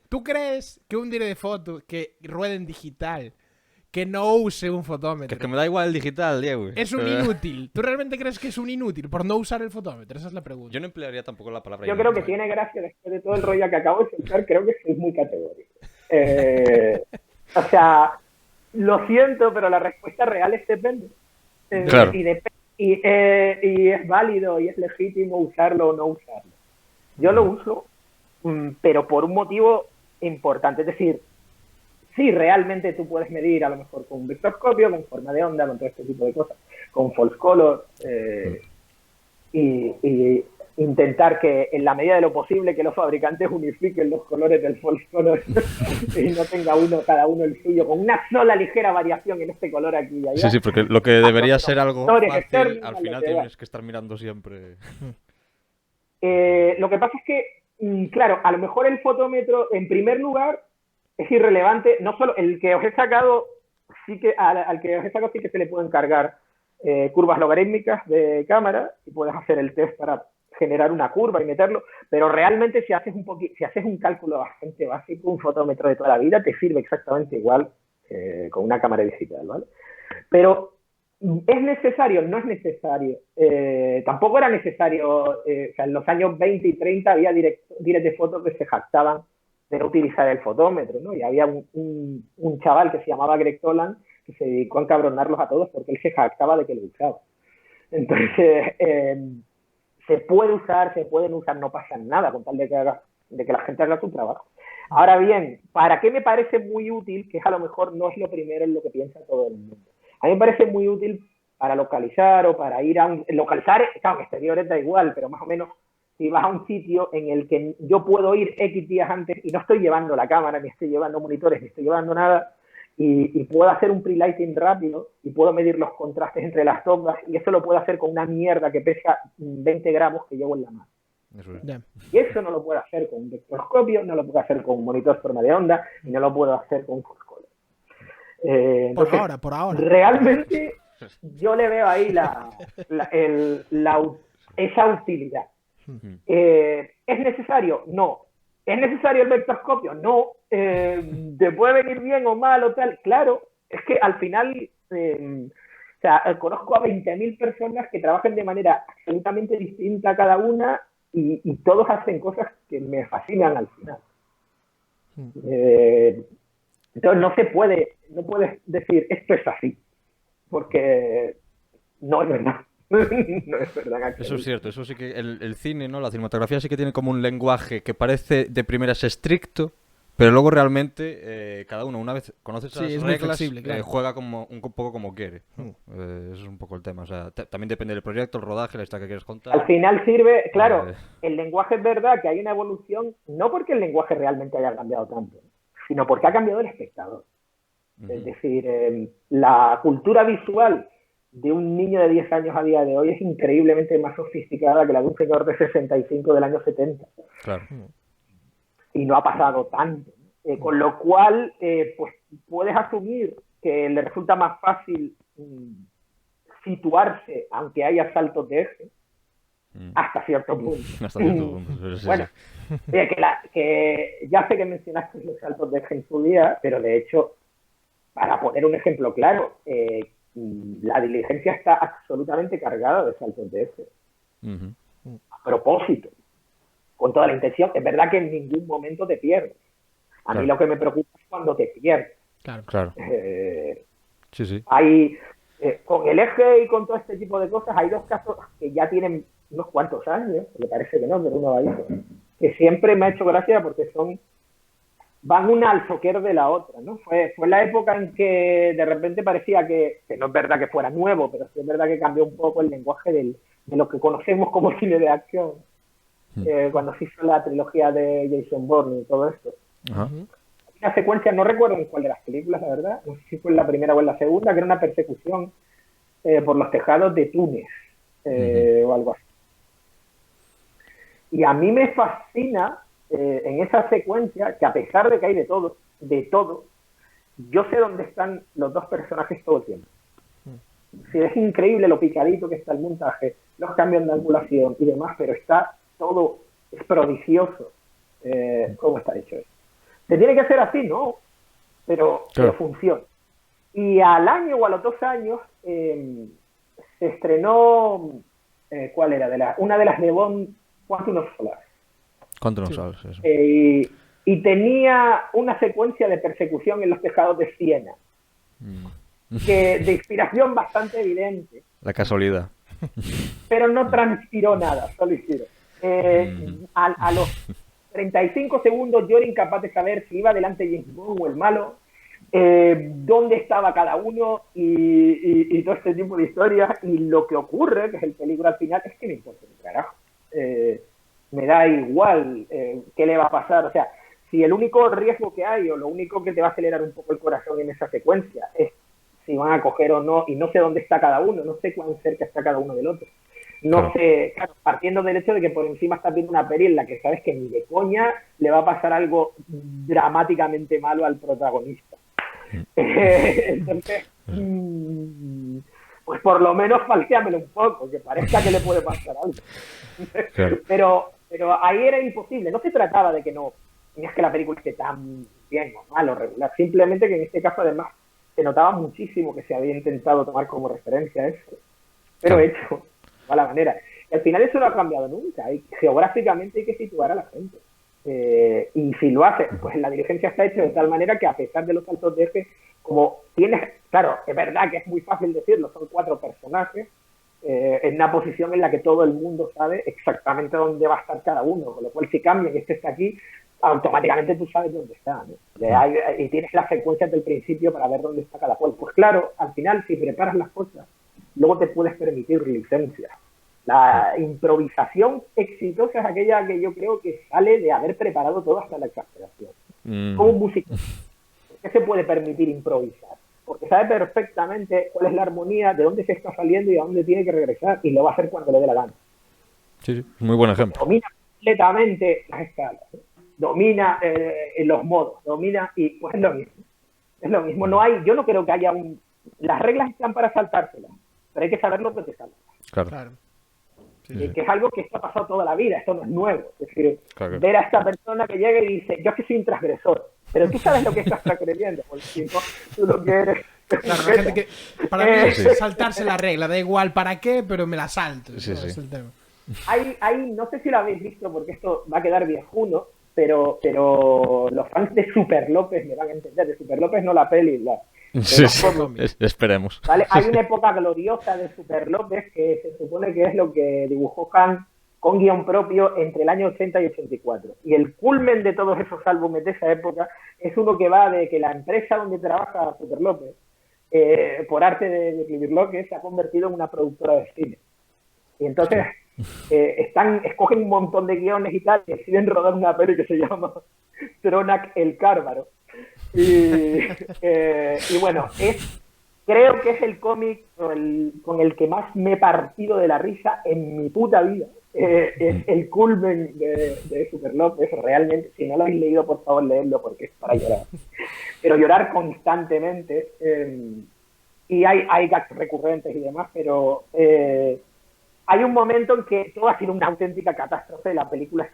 ¿tú crees que un dire de foto que ruede en digital, que no use un fotómetro... Que me da igual el digital, Diego. Es un inútil. ¿Tú realmente crees que es un inútil por no usar el fotómetro? Esa es la pregunta. Yo no emplearía tampoco la palabra inútil. Yo creo que tiene gracia después de todo el rollo que acabo de soltar. Creo que soy muy categórico. O sea, lo siento, pero la respuesta real es depende. Claro. Y es válido y es legítimo usarlo o no usarlo. Yo lo uso, pero por un motivo importante. Es decir, sí, realmente tú puedes medir a lo mejor con un vectorscopio, con forma de onda, con todo este tipo de cosas, con false color, y intentar que en la medida de lo posible que los fabricantes unifiquen los colores del false color y no tenga cada uno el suyo, con una sola ligera variación en este color aquí y allá. Sí, porque lo que debería ser algo fácil, al final tienes que estar mirando siempre. Lo que pasa es que, claro, a lo mejor el fotómetro, en primer lugar, es irrelevante. No solo el que os he sacado, sí que al que os he sacado sí que se le pueden cargar curvas logarítmicas de cámara y puedes hacer el test para generar una curva y meterlo, pero realmente si haces un cálculo bastante básico, un fotómetro de toda la vida te sirve exactamente igual con una cámara digital, ¿vale? Pero ¿es necesario? No es necesario. Tampoco era necesario. O sea, en los años 20 y 30 había directores de fotos que se jactaban de no utilizar el fotómetro, ¿no? Y había un chaval que se llamaba Greg Toland que se dedicó a encabronarlos a todos porque él se jactaba de que lo usaba. Entonces, se pueden usar, no pasa nada con tal de que la gente haga su trabajo. Ahora bien, ¿para qué me parece muy útil? Que a lo mejor no es lo primero en lo que piensa todo el mundo. A mí me parece muy útil para localizar o para ir a localizar, claro, en exteriores da igual, pero más o menos si vas a un sitio en el que yo puedo ir X días antes y no estoy llevando la cámara, ni estoy llevando monitores, ni estoy llevando nada, y puedo hacer un pre-lighting rápido y puedo medir los contrastes entre las sombras y eso lo puedo hacer con una mierda que pesa 20 gramos que llevo en la mano. Eso es. Ya. Y eso no lo puedo hacer con un vectorscopio, no lo puedo hacer con un monitor forma de onda y no lo puedo hacer con un full color. Entonces, Por ahora. realmente yo le veo ahí esa utilidad. ¿Es necesario? No. ¿Es necesario el vectorscopio? No. ¿Te puede venir bien o mal o tal? Claro, es que al final, o sea, conozco a 20.000 personas que trabajan de manera absolutamente distinta cada una y todos hacen cosas que me fascinan al final. Entonces no puedes decir esto es así, porque no es verdad. No es verdad. Eso es cierto, eso sí que el cine, ¿no? La cinematografía sí que tiene como un lenguaje que parece de primeras estricto, pero luego realmente cada uno, una vez conoce esas Sí, es muy reglas, flexible, claro. juega como un poco como quiere, ¿no? Eso es un poco el tema. O sea, también depende del proyecto, el rodaje, la historia que quieres contar. Al final sirve, claro, el lenguaje es verdad que hay una evolución, no porque el lenguaje realmente haya cambiado tanto, sino porque ha cambiado el espectador. Es decir, la cultura visual de un niño de 10 años a día de hoy es increíblemente más sofisticada que la de un señor de 65 del año 70. Claro. Y no ha pasado tanto. Con lo cual, pues puedes asumir que le resulta más fácil situarse, aunque haya saltos de eje, hasta cierto punto. Hasta cierto punto. Pero sí, Bueno, que ya sé que mencionaste los saltos de eje en su día, pero de hecho, para poner un ejemplo claro, la diligencia está absolutamente cargada de saltos de eje. A propósito, con toda la intención. Es verdad que en ningún momento te pierdes. A mí lo que me preocupa es cuando te pierdes. Claro. Sí. Hay, con el eje y con todo este tipo de cosas, hay dos casos que ya tienen unos cuantos años, me parece que no, pero uno va ahí, que siempre me ha hecho gracia porque van una al soquer de la otra, ¿no? Fue la época en que de repente parecía que no es verdad que fuera nuevo, pero sí es verdad que cambió un poco el lenguaje de lo que conocemos como cine de acción. Cuando se hizo la trilogía de Jason Bourne y todo esto. Ajá. Una secuencia, no recuerdo en cuál de las películas, la verdad, no sé si fue en la primera o en la segunda, que era una persecución por los tejados de Túnez o algo así. Y a mí me fascina en esa secuencia que a pesar de que hay de todo, yo sé dónde están los dos personajes todo el tiempo. Sí, es increíble lo picadito que está el montaje, los cambios de angulación y demás, pero está todo, es prodigioso cómo está hecho eso. ¿Se tiene que hacer así? No, pero funciona. Y al año o a los 2 años se estrenó, ¿cuál era? Una de las de Bond, Quantum of Solace. Quantum of Solace, eso. Y tenía una secuencia de persecución en los tejados de Siena, que de inspiración bastante evidente. La casualidad. Pero no transpiró nada, solo hicieron. A los 35 segundos yo era incapaz de saber si iba delante James Bond o el malo, dónde estaba cada uno y todo este tipo de historias. Y lo que ocurre, que es el peligro al final, es que me importa un carajo. Me da igual qué le va a pasar. O sea, si el único riesgo que hay o lo único que te va a acelerar un poco el corazón en esa secuencia es si van a coger o no, y no sé dónde está cada uno, no sé cuán cerca está cada uno del otro. No sé, claro, partiendo del hecho de que por encima estás viendo una peli en la que sabes que ni de coña le va a pasar algo dramáticamente malo al protagonista. Entonces, pues por lo menos falséamelo un poco, que parezca que le puede pasar algo. Pero ahí era imposible, no se trataba de que no es que la película esté tan bien o mal o regular, simplemente que en este caso además se notaba muchísimo que se había intentado tomar como referencia eso, pero hecho de mala manera. Y al final eso no ha cambiado nunca, geográficamente hay que situar a la gente. Y si lo hace, pues la diligencia está hecha de tal manera que a pesar de los saltos de eje, como tienes, claro, es verdad que es muy fácil decirlo, son 4 personajes, en una posición en la que todo el mundo sabe exactamente dónde va a estar cada uno, con lo cual si cambian y este está aquí, automáticamente tú sabes dónde está, ¿no? Y tienes las secuencias del principio para ver dónde está cada cual. Pues claro, al final, si preparas las cosas, luego te puedes permitir licencias. La improvisación exitosa es aquella que yo creo que sale de haber preparado todo hasta la exageración. Como un músico. qué se puede permitir improvisar? Porque sabe perfectamente cuál es la armonía, de dónde se está saliendo y a dónde tiene que regresar, y lo va a hacer cuando le dé la gana. Sí, sí, muy buen ejemplo. Domina completamente las escalas, domina los modos, domina, y pues es lo mismo. Es lo mismo, yo no creo que haya las reglas están para saltárselas, pero hay que saber lo que te salta. Claro. Que es algo que esto ha pasado toda la vida, esto no es nuevo. Es decir, Claro. ver a esta persona que llega y dice, yo que soy un transgresor, pero tú sabes lo que estás transgrediendo, porque si no, tú lo que eres... Claro, la gente que para mí es saltarse la regla, da igual para qué, pero me la salto. Sí, ¿no? sí. Es el tema. Hay, no sé si lo habéis visto, porque esto va a quedar viejuno, pero los fans de Super López me van a entender, de Super López no la peli, Sí, sí. Esperemos. ¿vale? Hay una época gloriosa de Super López que se supone que es lo que dibujó Han con guión propio entre el año 80 y 84. Y el culmen de todos esos álbumes de esa época es uno que va de que la empresa donde trabaja Super López, por arte de escribir López, se ha convertido en una productora de cine. Y entonces escogen un montón de guiones y tal, y deciden rodar una peli que se llama Tronak el Cárbaro. Y bueno, creo que es el cómic con el que más me he partido de la risa en mi puta vida. Es el culmen de Super López, realmente. Si no lo habéis leído, por favor, leedlo, porque es para llorar. Pero llorar constantemente. Y hay gags recurrentes y demás, pero hay un momento en que todo ha sido una auténtica catástrofe. La película es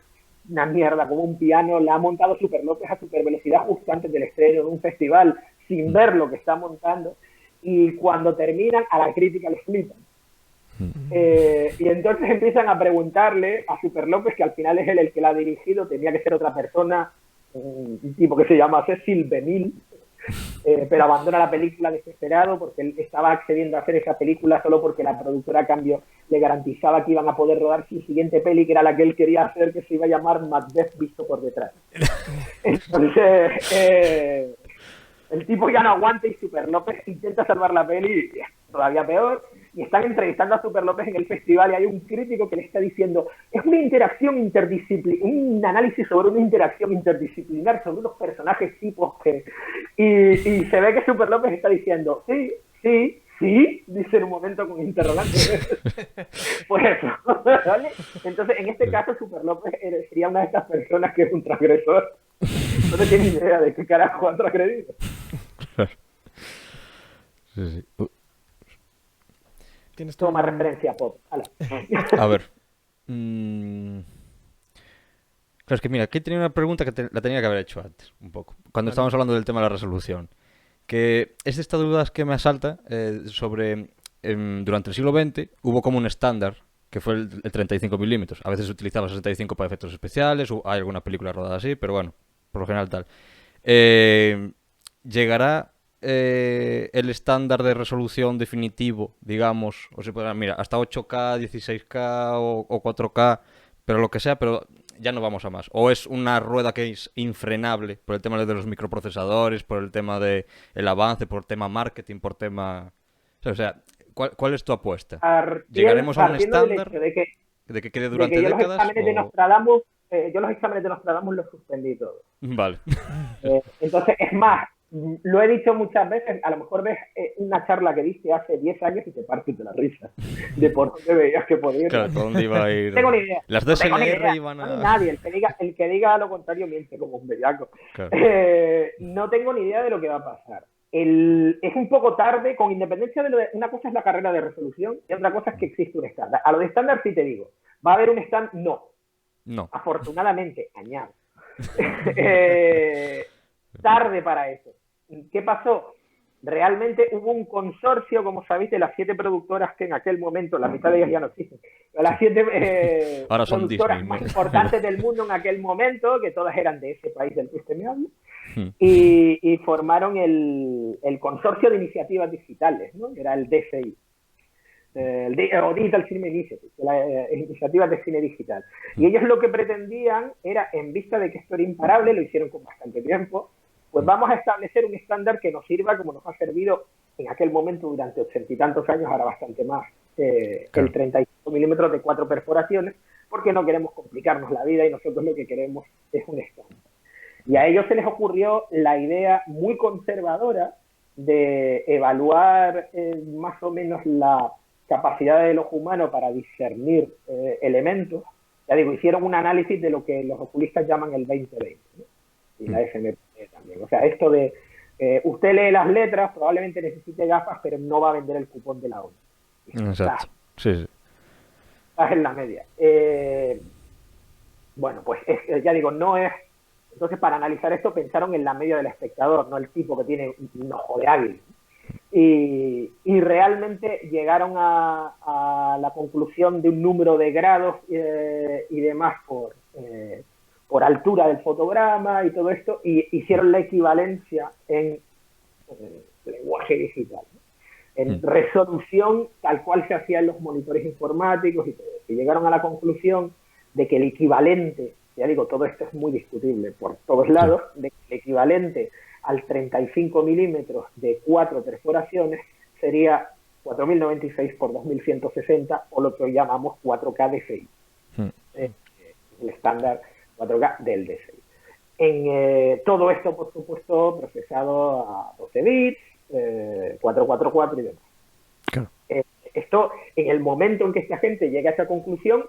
una mierda, como un piano. La ha montado Super López a super velocidad justo antes del estreno en un festival, sin ver lo que está montando. Y cuando terminan, a la crítica les flipan. Y entonces empiezan a preguntarle a Super López, que al final es él el que la ha dirigido, tenía que ser otra persona, un tipo que se llama Cecil Benil, pero abandona la película desesperado porque él estaba accediendo a hacer esa película solo porque la productora a cambio le garantizaba que iban a poder rodar su siguiente peli, que era la que él quería hacer, que se iba a llamar Macbeth visto por detrás. Entonces el tipo ya no aguanta y Super López intenta salvar la peli, y es todavía peor. Y están entrevistando a Super López en el festival y hay un crítico que le está diciendo, es una interacción interdisciplinar, un análisis sobre una interacción interdisciplinar sobre unos personajes tipos que... Y se ve que Super López está diciendo, sí, dice en un momento con interrogante. Pues eso, ¿vale? Entonces, en este caso, Super López sería una de estas personas que es un transgresor. No tiene ni idea de qué carajo ha transgredido. Sí. Tienes Toma referencia pop. A ver. Claro, es que mira, aquí tenía una pregunta que la tenía que haber hecho antes, un poco. Cuando estábamos hablando del tema de la resolución. Que es de estas dudas que me asalta sobre... durante el siglo XX hubo como un estándar que fue el 35 milímetros. A veces se utilizaba 65 para efectos especiales, o hay alguna película rodada así, pero bueno, por lo general tal. ¿Llegará el estándar de resolución definitivo, digamos, o se podrá, mira, hasta 8K, 16K o 4K, pero lo que sea, pero ya no vamos a más? ¿O es una rueda que es infrenable por el tema de los microprocesadores, por el tema del avance, por el tema marketing, por tema... O sea, ¿cuál es tu apuesta? ¿Llegaremos a un estándar de que quede durante décadas? Yo los exámenes de Nostradamus los suspendí todos. Vale. Entonces, es más, lo he dicho muchas veces, a lo mejor ves una charla que diste hace 10 años y te partes de la risa de por dónde veías que podía ir. Claro, ¿por dónde iba a ir? No tengo ni idea. Las DSLR iban a... No, nadie, el que diga lo contrario miente como un bellaco. Claro. No tengo ni idea de lo que va a pasar. Es un poco tarde, con independencia de una cosa es la carrera de resolución y otra cosa es que existe un estándar. A lo de estándar sí te digo, ¿va a haber un estándar? No. Afortunadamente, añado. Tarde para eso. ¿Qué pasó? Realmente hubo un consorcio, como sabéis, de las 7 productoras que en aquel momento, la mitad de ellas ya no existen, las 7 ahora son productoras Disney, más ¿no? importantes del mundo en aquel momento, que todas eran de ese país del que usted me habla, y formaron el consorcio de iniciativas digitales, ¿no? Era el DCI. O Digital Cinema Initiative, las iniciativas de cine digital. Y ellos lo que pretendían era, en vista de que esto era imparable, lo hicieron con bastante tiempo, pues vamos a establecer un estándar que nos sirva como nos ha servido en aquel momento durante 80 y tantos años, ahora bastante más, el 35 milímetros de 4 perforaciones, porque no queremos complicarnos la vida y nosotros lo que queremos es un estándar. Y a ellos se les ocurrió la idea muy conservadora de evaluar más o menos la capacidad del ojo humano para discernir elementos. Ya digo, hicieron un análisis de lo que los oculistas llaman el 20-20, ¿no? Y la FMP también. O sea, esto de usted lee las letras, probablemente necesite gafas, pero no va a vender el cupón de la ONU. Exacto. Sí, sí. Estás en la media. Bueno, pues ya digo, no es... Entonces, para analizar esto, pensaron en la media del espectador, no el tipo que tiene un ojo de águila. Y realmente llegaron a la conclusión de un número de grados y demás por altura del fotograma y todo esto, y hicieron la equivalencia en lenguaje digital, ¿no? En resolución tal cual se hacía en los monitores informáticos y todo eso. Y llegaron a la conclusión de que el equivalente, ya digo, todo esto es muy discutible por todos lados, de que el equivalente al 35 milímetros de 4 perforaciones sería 4096 por 2160, o lo que llamamos 4K DCI, el estándar 4K del DCI. Todo esto, por supuesto, procesado a 12 bits, 444 y demás. Claro. Esto, en el momento en que esta gente llega a esa conclusión,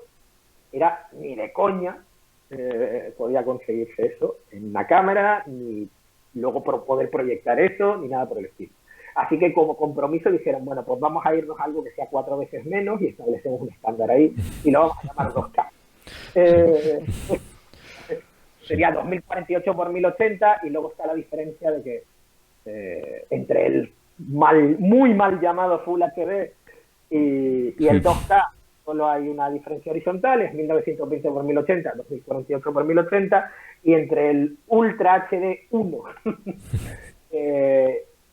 era ni de coña podía conseguirse eso en una cámara, ni luego poder proyectar eso, ni nada por el estilo. Así que como compromiso dijeron, bueno, pues vamos a irnos a algo que sea 4 veces menos y establecemos un estándar ahí y lo vamos a llamar 2K. Sería 2048 por 1080 y luego está la diferencia de que entre el muy mal llamado Full HD y el 2K solo hay una diferencia horizontal, es 1920 por 1080, 2048 por 1080, y entre el Ultra HD 1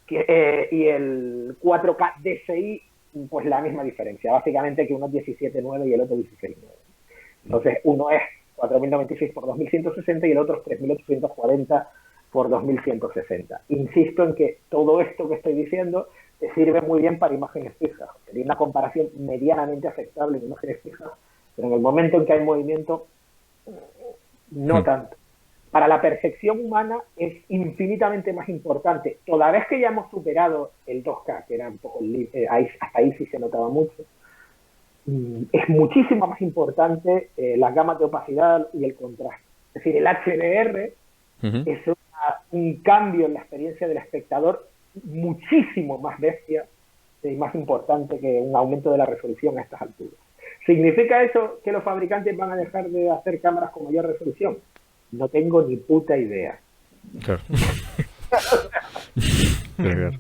y el 4K DCI, pues la misma diferencia, básicamente que uno es 17.9 y el otro 16.9. Entonces uno es 4096 por 2160 y el otro es 3840 por 2160. Insisto en que todo esto que estoy diciendo te sirve muy bien para imágenes fijas. Sería una comparación medianamente aceptable en imágenes fijas, pero en el momento en que hay movimiento, no tanto. Para la percepción humana es infinitamente más importante. Toda vez que ya hemos superado el 2K, que era un poco hasta ahí sí se notaba mucho, es muchísimo más importante las gamas de opacidad y el contraste. Es decir, el HDR es un cambio en la experiencia del espectador muchísimo más bestia y más importante que un aumento de la resolución a estas alturas. ¿Significa eso que los fabricantes van a dejar de hacer cámaras con mayor resolución? No tengo ni puta idea. Claro. Porque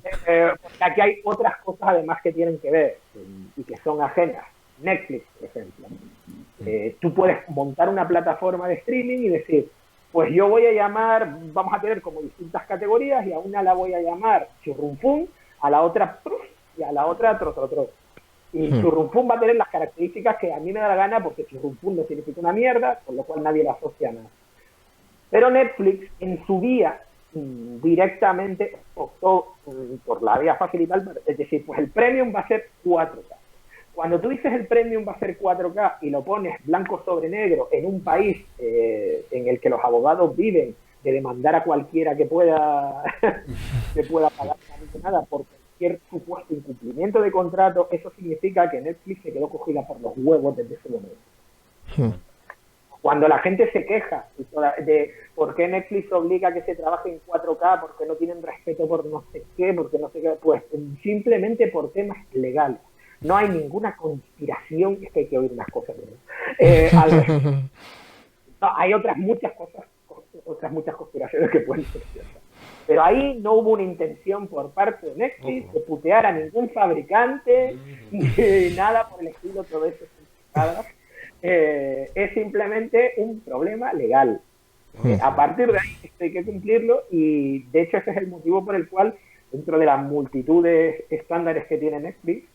aquí hay otras cosas además que tienen que ver y que son ajenas. Netflix, por ejemplo. Tú puedes montar una plataforma de streaming y decir, pues yo voy a llamar, vamos a tener como distintas categorías y a una la voy a llamar churrumpum, a la otra pruf, y a la otra trotro. Y churrumpum va a tener las características que a mí me da la gana porque churrumpum no significa una mierda, con lo cual nadie la asocia a nada. Pero Netflix en su día directamente optó por la vía facilitar, es decir, pues el premium va a ser 4K. Cuando tú dices el premium va a ser 4K y lo pones blanco sobre negro en un país en el que los abogados viven de demandar a cualquiera que pueda pagar nada por cualquier supuesto incumplimiento de contrato, eso significa que Netflix se quedó cogida por los huevos desde ese momento. Cuando la gente se queja de por qué Netflix obliga a que se trabaje en 4K, porque no tienen respeto por no sé qué, porque no sé qué, pues simplemente por temas legales. No hay ninguna conspiración, es que hay que oír unas cosas. No, hay otras muchas conspiraciones que pueden ser ciertas. Pero ahí no hubo una intención por parte de Netflix de putear a ningún fabricante, ni nada por el estilo, todo eso. Es simplemente un problema legal. A partir de ahí esto hay que cumplirlo y de hecho ese es el motivo por el cual dentro de la multitud de estándares que tiene Netflix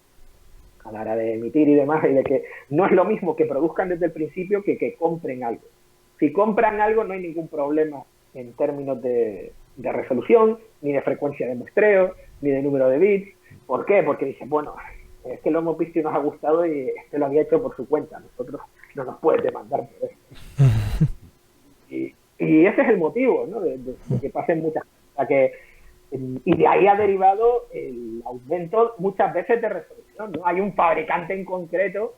a la hora de emitir y demás, y de que no es lo mismo que produzcan desde el principio que compren algo. Si compran algo no hay ningún problema en términos de resolución, ni de frecuencia de muestreo, ni de número de bits. ¿Por qué? Porque dicen, bueno, es que lo hemos visto y nos ha gustado y este lo había hecho por su cuenta. Nosotros no nos pueden demandar por eso. Y ese es el motivo, ¿no? De que pasen muchas cosas. Y de ahí ha derivado el aumento muchas veces de resolución, ¿no? Hay un fabricante en concreto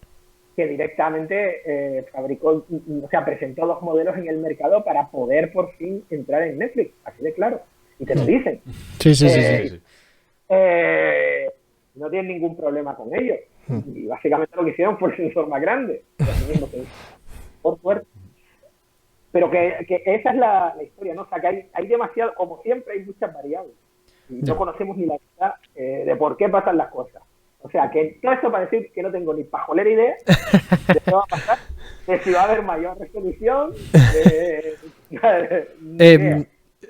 que directamente fabricó, o sea, presentó 2 modelos en el mercado para poder por fin entrar en Netflix, así de claro. Y te lo dicen. Sí. No tienen ningún problema con ello. Y básicamente lo que hicieron fue el sensor más grande. Por suerte. Pero que esa es la historia, ¿no? O sea, que hay demasiado, como siempre, hay muchas variables. Y no conocemos ni la verdad de por qué pasan las cosas. O sea, que todo esto para decir que no tengo ni pajolera idea de qué va a pasar, de si va a haber mayor resolución.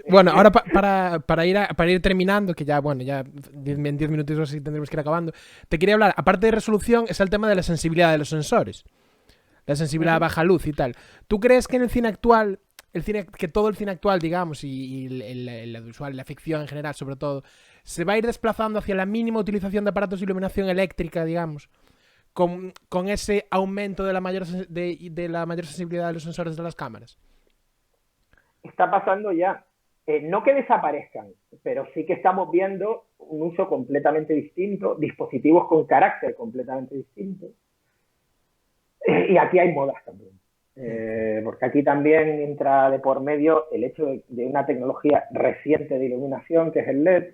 Bueno, ahora para ir terminando, que ya, bueno, ya en 10 minutos así tendremos que ir acabando, te quería hablar, aparte de resolución, es el tema de la sensibilidad de los sensores. La sensibilidad a baja luz y tal. ¿Tú crees que en el cine actual, que todo el cine actual, digamos, y el audiovisual, la ficción en general, sobre todo, se va a ir desplazando hacia la mínima utilización de aparatos de iluminación eléctrica, digamos, con ese aumento de la mayor sensibilidad de los sensores de las cámaras? Está pasando ya. No que desaparezcan, pero sí que estamos viendo un uso completamente distinto, dispositivos con carácter completamente distinto. Y aquí hay modas también. Porque aquí también entra de por medio el hecho de una tecnología reciente de iluminación, que es el LED,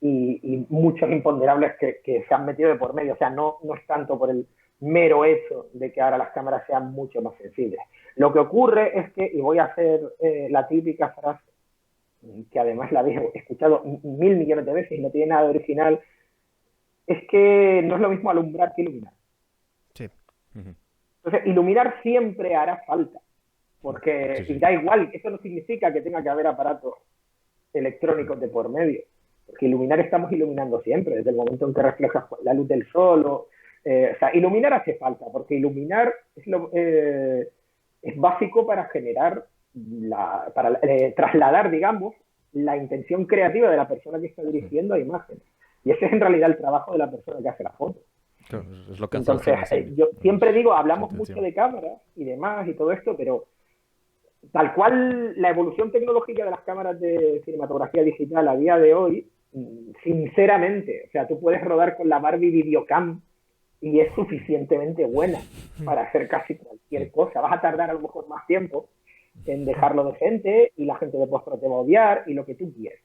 y muchos imponderables que se han metido de por medio. O sea, no es tanto por el mero hecho de que ahora las cámaras sean mucho más sensibles. Lo que ocurre es que, y voy a hacer la típica frase, que además la he escuchado 1000 millones de veces y no tiene nada de original, es que no es lo mismo alumbrar que iluminar. Sí. Entonces, iluminar siempre hará falta, porque y da igual, eso no significa que tenga que haber aparatos electrónicos de por medio, porque iluminar estamos iluminando siempre, desde el momento en que reflejas la luz del sol, o sea, iluminar hace falta, porque iluminar es básico para generar, para trasladar, digamos, la intención creativa de la persona que está dirigiendo a imágenes. Y ese es en realidad el trabajo de la persona que hace la foto. Claro, es lo que entonces, yo siempre digo, hablamos mucho de cámaras y demás y todo esto, pero tal cual la evolución tecnológica de las cámaras de cinematografía digital a día de hoy, sinceramente, o sea, tú puedes rodar con la Barbie Videocam y es suficientemente buena para hacer casi cualquier cosa. Vas a tardar a lo mejor más tiempo en dejarlo decente y la gente de postpro te va a odiar y lo que tú quieras.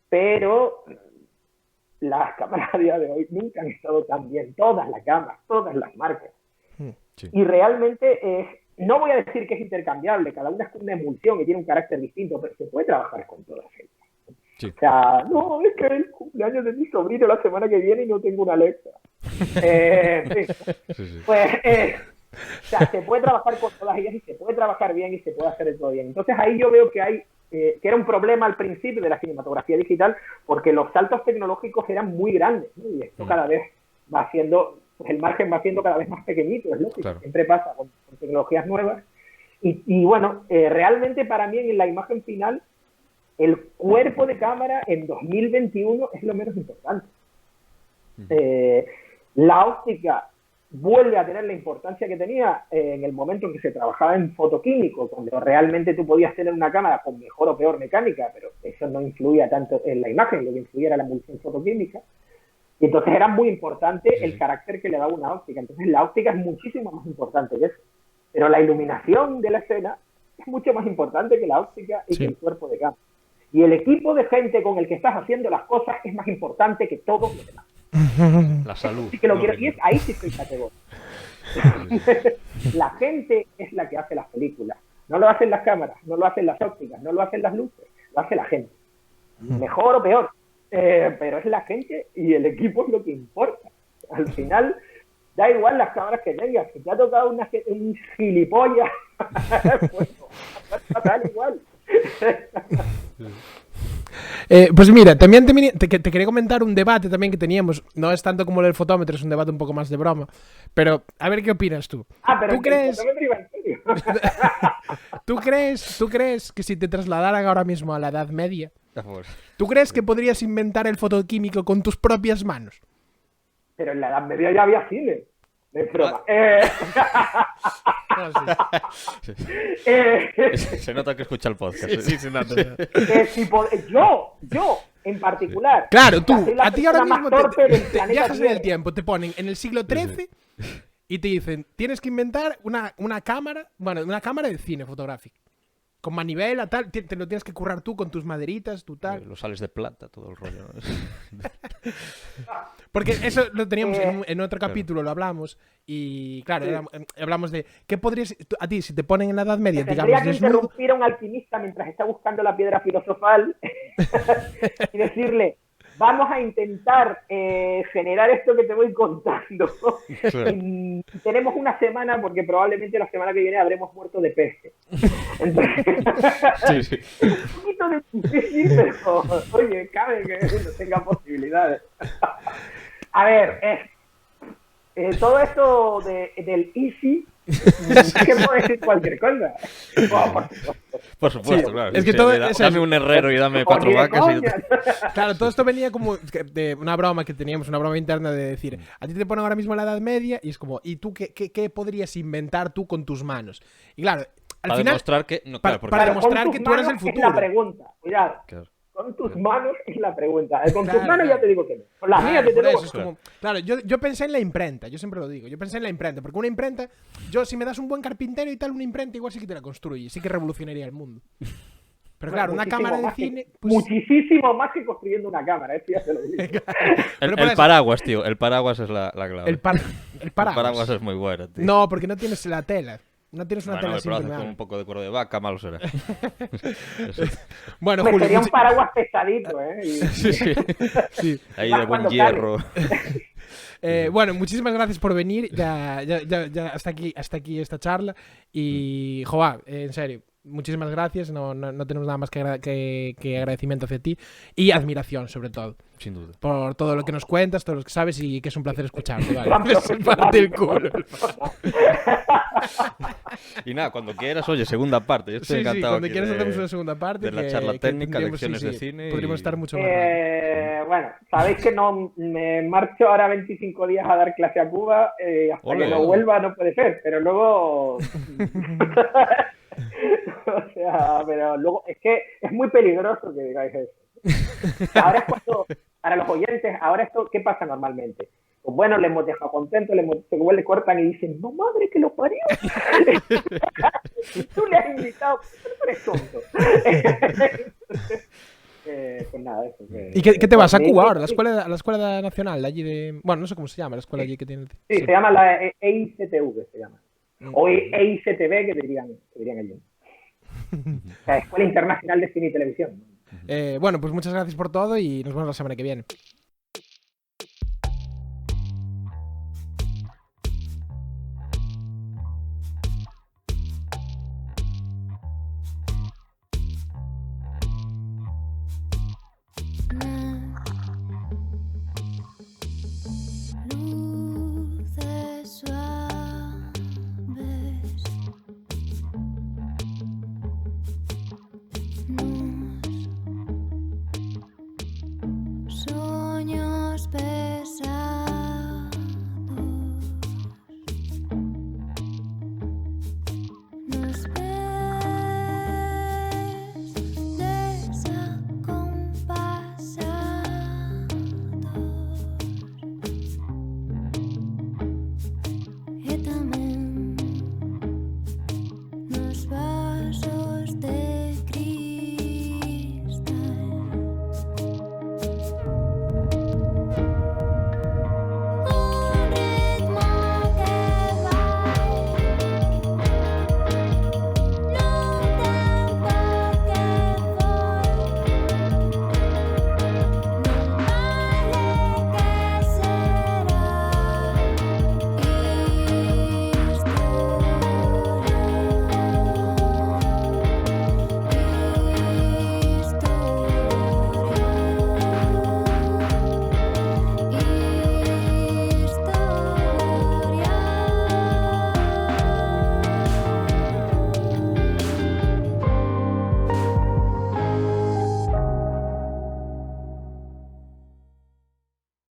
Pero las cámaras a día de hoy nunca han estado tan bien. Todas las cámaras, todas las marcas. Sí. Y realmente no voy a decir que es intercambiable, cada una es una emulsión y tiene un carácter distinto, pero se puede trabajar con todas ellas. Sí. O sea, no, es que es el cumpleaños de mi sobrino la semana que viene y no tengo una Alexa. Sí. Pues, o sea, se puede trabajar con todas ellas y se puede trabajar bien y se puede hacer todo bien. Entonces ahí yo veo que hay que era un problema al principio de la cinematografía digital porque los saltos tecnológicos eran muy grandes, ¿no? Y esto cada vez va haciendo, pues el margen va siendo cada vez más pequeñito, es lógico, claro. Siempre pasa con tecnologías nuevas. Y bueno, realmente para mí en la imagen final, el cuerpo de cámara en 2021 es lo menos importante. La óptica vuelve a tener la importancia que tenía en el momento en que se trabajaba en fotoquímico, cuando realmente tú podías tener una cámara con mejor o peor mecánica, pero eso no influía tanto en la imagen, lo que influía era la emulsión fotoquímica. Y entonces era muy importante el carácter que le daba una óptica. Entonces la óptica es muchísimo más importante que eso. Pero la iluminación de la escena es mucho más importante que la óptica y que el cuerpo de cámara. Y el equipo de gente con el que estás haciendo las cosas es más importante que todo lo demás. La salud. Sí que lo quiero, y ahí sí estoy categórico. La gente es la que hace las películas. No lo hacen las cámaras, no lo hacen las ópticas, no lo hacen las luces, lo hace la gente. Mejor o peor. Pero es la gente y el equipo es lo que importa. Al final, da igual las cámaras que tengas. Si te ha tocado un gilipollas, pues da igual. Pues mira, también te quería comentar un debate también que teníamos. No es tanto como el del fotómetro, es un debate un poco más de broma. Pero a ver qué opinas tú. Pero ¿Tú crees? El fotómetro iba en serio. ¿Tú crees que si te trasladaran ahora mismo a la Edad Media, tú crees que podrías inventar el fotoquímico con tus propias manos? Pero en la Edad Media ya había cine. Es broma. Se nota que escucha el podcast. Sí, se nota. Yo, en particular. Claro, tú, soy la a ti ahora persona mismo más torpe del te planeta viajas en el Tierra. tiempo, te ponen en el siglo XIII y te dicen, tienes que inventar una cámara, bueno, una cámara de cine fotográfico. Con manivela, tal, te lo tienes que currar tú con tus maderitas, tu tal. Los sales de plata, todo el rollo. ¿no? Porque eso lo teníamos en otro capítulo, lo hablamos. Y claro, hablamos de qué podrías. A ti, si te ponen en la Edad Media, Tendría digamos, que desnudo. interrumpir a un alquimista mientras está buscando la piedra filosofal y decirle, vamos a intentar generar esto que te voy contando. Claro. Y tenemos una semana, porque probablemente la semana que viene habremos muerto de peste. Entonces, Sí. es un poquito difícil, pero oye, cabe que uno tenga posibilidades. A ver, todo esto del easy, que puedo decir cualquier cosa. Oh, por supuesto. Por supuesto, Sí, claro. es que Sí, todo dame es eso. un herrero y dame O 4 ni de vacas. coña. Claro, todo esto venía como de una broma que teníamos, una broma interna de decir, a ti te ponen ahora mismo en la Edad Media y es como, ¿y tú qué podrías inventar tú con tus manos? Y claro, al Para final, demostrar que. No, para- claro, porque. para Pero demostrar con que tus tú eres el manos es futuro. la pregunta, cuidado. Claro. Con tus manos es la pregunta. Con tus Claro, manos claro. ya te digo que no. Con las mías, claro, desde por luego. eso es como, claro, yo pensé en la imprenta, yo siempre lo digo, yo pensé en la imprenta, porque una imprenta, si me das un buen carpintero y tal, una imprenta igual sí que te la construye, sí que revolucionaría el mundo. Pero claro, una Muchísimo cámara de más que- cine, pues, Muchísimo más que construyendo una cámara, eso ya te lo digo. pero por El eso, paraguas, tío. El paraguas es la clave. el paraguas. El paraguas es muy bueno, tío. No, porque no tienes la tela. No tienes una Bueno, tela pero haces simple. con un poco de cuero de vaca, malo será. Bueno, Me Julio, sería un paraguas pesadito, ¿eh? Y- Sí, sí. sí. Ahí Más de buen cuando hierro. Bueno, muchísimas gracias por venir. Ya hasta aquí esta charla. Y, Joa, en serio, muchísimas gracias. No tenemos nada más que agradecimiento hacia ti y admiración, sobre todo, Sin duda. por todo lo que nos cuentas, todo lo que sabes y que es un placer escucharte. ¿Vale? Gran Parte el culo. Y nada, cuando quieras, oye, segunda parte. Yo estoy Sí, encantado. cuando aquí quieras de- hacemos una segunda parte. de la que- charla que técnica, tendríamos- lecciones de cine Podríamos y- estar mucho más rato. Bueno, sabéis que no me marcho ahora 25 días a dar clase a Cuba, hasta Ole. que no vuelva no puede ser, pero luego... O sea, pero luego es que es muy peligroso que digáis eso. Ahora es cuando, para los oyentes, ahora esto, ¿qué pasa normalmente? Pues bueno, les hemos dejado contentos, igual le cortan y dicen, no madre que lo parió. Tú le has invitado, pero tú eres tonto. Pues nada, eso. ¿Y qué te vas a Cuba ahora? Sí, ¿A la escuela nacional de allí de...? Bueno, no sé cómo se llama, la escuela allí que tiene... Sí, se llama la EICTV, se llama. O EICTV, que dirían allí. O sea, Escuela Internacional de Cine y Televisión. Bueno, pues muchas gracias por todo y nos vemos la semana que viene.